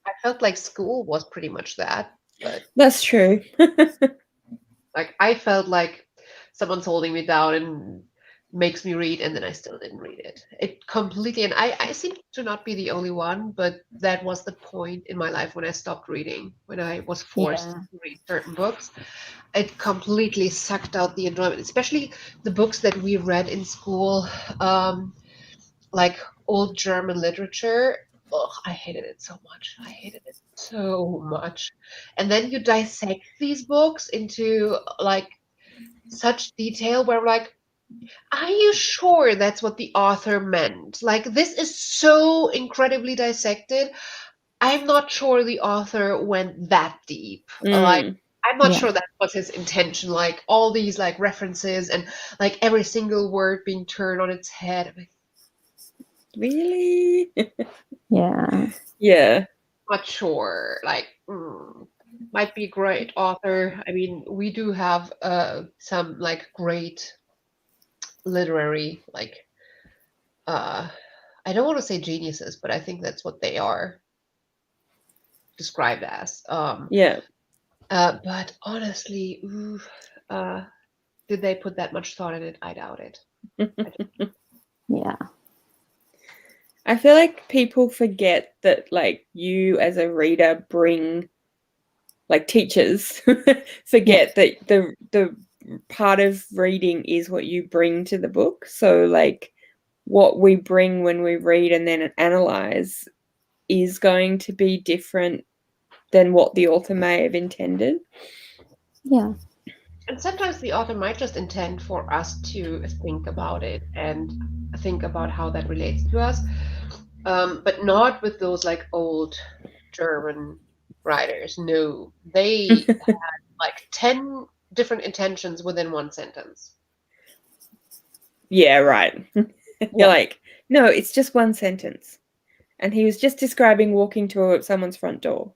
I felt like school was pretty much that. But that's true. like I felt like someone's holding me down and makes me read, and then I still didn't read it. It completely, and I seem to not be the only one, but that was the point in my life when I stopped reading, when I was forced to read certain books. It completely sucked out the enjoyment, especially the books that we read in school, like old German literature. Oh, I hated it so much. I hated it so much. And then you dissect these books into like such detail where like, are you sure that's what the author meant? Like, this is so incredibly dissected. I'm not sure the author went that deep. Like, I'm not sure that was his intention. Like, all these like references and like every single word being turned on its head. I'm like, really? Yeah. Yeah. Not sure. Like, might be a great author. I mean, we do have some like great literary like I don't want to say geniuses, but I think that's what they are described as. Yeah. But honestly, did they put that much thought in it? I doubt it. Yeah. I feel like people forget that, like, you as a reader bring, like, teachers forget that the part of reading is what you bring to the book. So, like, what we bring when we read and then analyze is going to be different than what the author may have intended. Yeah. And sometimes the author might just intend for us to think about it and think about how that relates to us, but not with those like old German writers. No, they had like 10 different intentions within one sentence. Yeah, right. You're like, no, it's just one sentence. And he was just describing walking to someone's front door.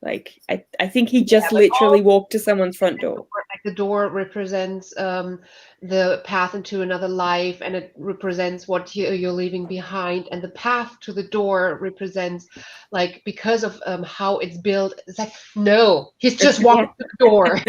Like, I think he just literally walked to someone's front door. Like the door represents the path into another life, and it represents what you're leaving behind. And the path to the door represents, like, because of how it's built. It's like, no, he's just walking to the door.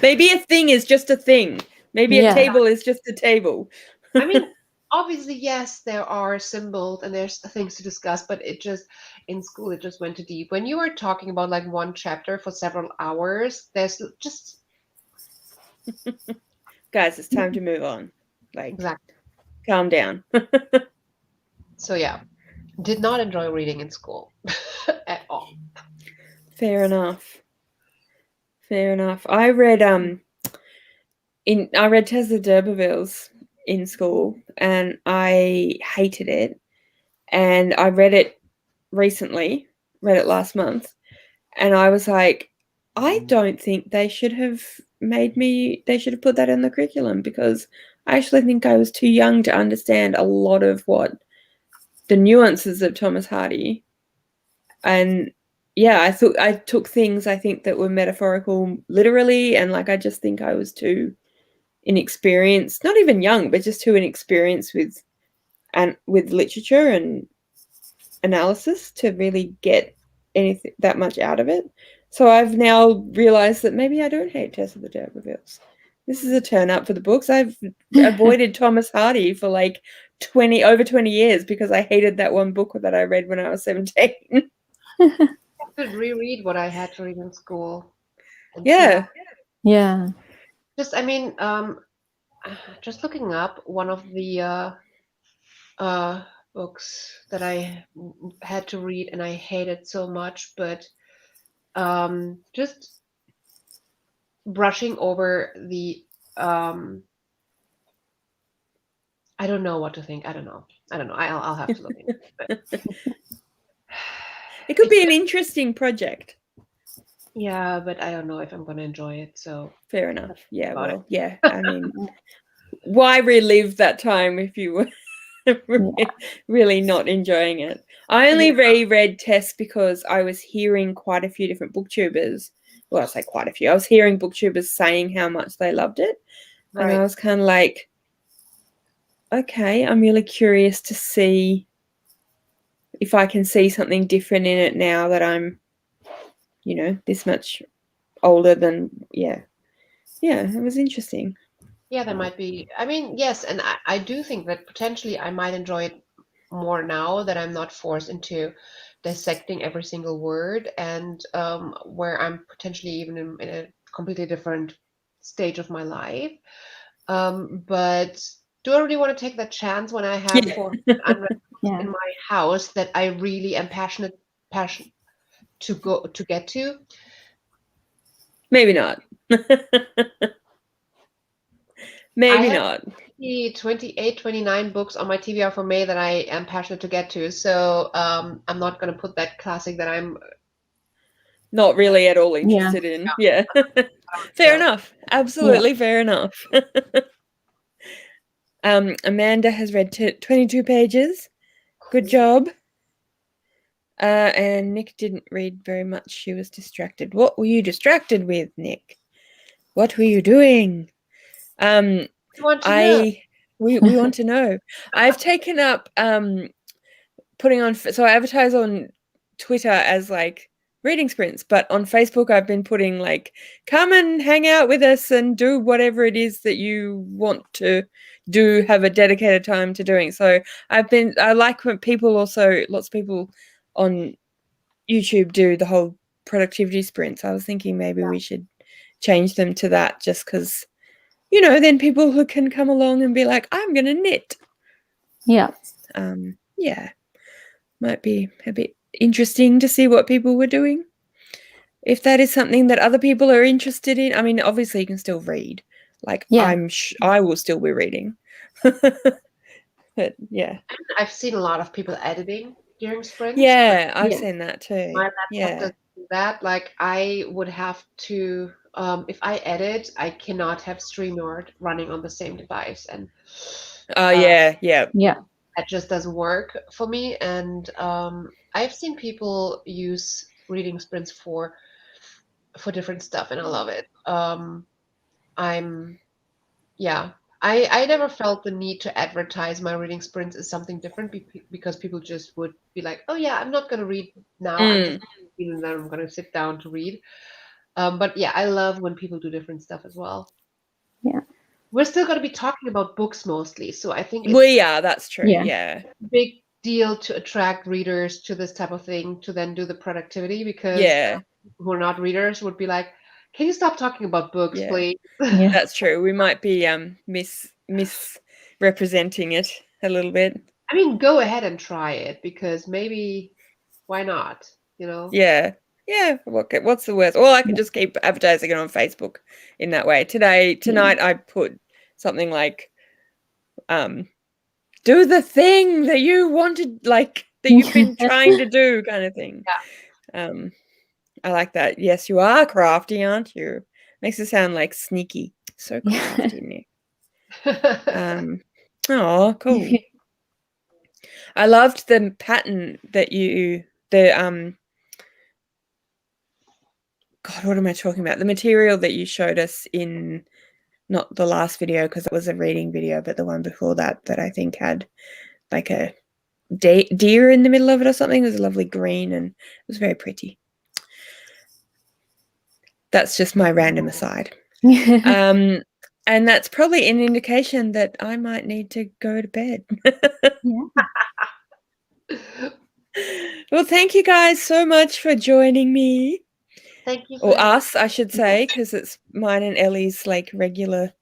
Maybe a thing is just a thing. Maybe a table is just a table. I mean, obviously, yes, there are symbols and there's things to discuss, but it just, in school, it just went too deep. When you were talking about like one chapter for several hours, there's just... Guys, it's time to move on. Like, Exactly. Calm down. So yeah, did not enjoy reading in school at all. Fair enough. I read Tessa d'Urbervilles in school, and I hated it. And I read it recently, read it last month, and I was like, I don't think they should have put that in the curriculum, because I actually think I was too young to understand a lot of what the nuances of Thomas Hardy. And yeah, I took things I think that were metaphorical literally, and like I just think I was too inexperienced, not even young, but just too inexperienced with literature and analysis to really get anything that much out of it. So I've now realized that maybe I don't hate Tessa d'Urbervilles. This is a turn up for the books. I've avoided Thomas Hardy for like over 20 years because I hated that one book that I read when I was 17. I could reread what I had to read in school. Yeah. Just, I mean, just looking up one of the books that I had to read and I hated so much, but just brushing over the I don't know what to think. I don't know. I'll have to look into it. But it could be an interesting project. Yeah, but I don't know if I'm going to enjoy it. So fair enough. Yeah, well, yeah. I mean, why relive that time if you were really not enjoying it? I only reread Tess because I was hearing quite a few different booktubers. Well, I say quite a few. I was hearing booktubers saying how much they loved it. Right. And I was kind of like, okay, I'm really curious to see if I can see something different in it now that I'm, this much older than, yeah, it was interesting. Yeah, there might be. I mean, yes, and I do think that potentially I might enjoy it more now that I'm not forced into dissecting every single word, and where I'm potentially even in a completely different stage of my life. But do I really want to take that chance when I have 400 unread books in my house that I really am passionate to get to? Maybe not. Maybe not. 28, 29 books on my TBR for May that I am passionate to get to. So I'm not going to put that classic that I'm not really at all interested in. Yeah. Fair enough. Absolutely fair enough. Amanda has read 22 pages. Good job. And Nick didn't read very much. She was distracted. What were you distracted with, Nick? What were you doing? We want to know. I've taken up putting on, so I advertise on Twitter as like reading sprints, but on Facebook I've been putting like, come and hang out with us and do whatever it is that you want to do, have a dedicated time to doing. So I like when lots of people on YouTube do the whole productivity sprints. I was thinking maybe we should change them to that, just because, then people who can come along and be like, I'm going to knit. Yeah. Yeah, might be a bit interesting to see what people were doing. If that is something that other people are interested in, I mean, obviously you can still read. Like, Yeah. I will still be reading. But yeah. I've seen a lot of people editing during sprints. Yeah, I've seen that too. My laptop Yeah. doesn't do that. Like, I would have to, if I edit, I cannot have StreamYard running on the same device, and Yeah. that just doesn't work for me. And I've seen people use reading sprints for different stuff, and I love it. I never felt the need to advertise my reading sprints as something different because people just would be like, oh yeah, I'm not going to read now. I'm just feeling that I'm going to sit down to read. But yeah, I love when people do different stuff as well. Yeah. We're still going to be talking about books mostly. So I think we are, that's true. Yeah. Big deal to attract readers to this type of thing, to then do the productivity, because people who are not readers would be like, can you stop talking about books, please? Yeah. That's true. We might be misrepresenting it a little bit. I mean, go ahead and try it, because maybe, why not? Yeah. Yeah. What's the worst? Well, I could just keep advertising it on Facebook in that way. Tonight I put something like, do the thing that you wanted, like that you've been trying to do, kind of thing. Yeah. I like that. Yes, you are crafty, aren't you? Makes it sound like sneaky. So crafty, Nick. Oh, cool. I loved the pattern that God, what am I talking about? The material that you showed us in, not the last video because it was a reading video, but the one before that I think had like a deer in the middle of it or something. It was a lovely green and it was very pretty. That's just my random aside. And that's probably an indication that I might need to go to bed. Well, thank you guys so much for joining me. Thank you. Or us, I should say, because it's mine and Ellie's like regular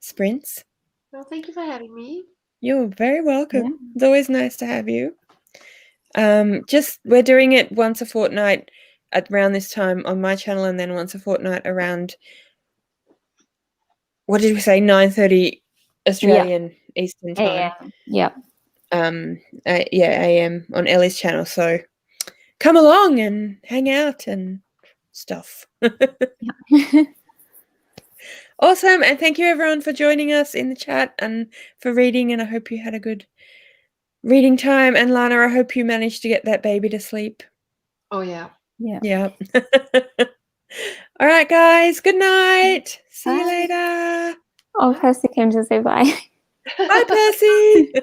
sprints. Well, thank you for having me. You're very welcome. It's always nice to have you. We're doing it once a fortnight at around this time on my channel, and then once a fortnight around, what did we say, 9:30 Australian Eastern time. AM on Ellie's channel. So come along and hang out and stuff. Awesome. And thank you everyone for joining us in the chat and for reading, and I hope you had a good reading time. And Lana, I hope you managed to get that baby to sleep. Oh yeah. Yeah. All right, guys. Good night. See you later. Oh, Percy came to say bye. Bye, Percy.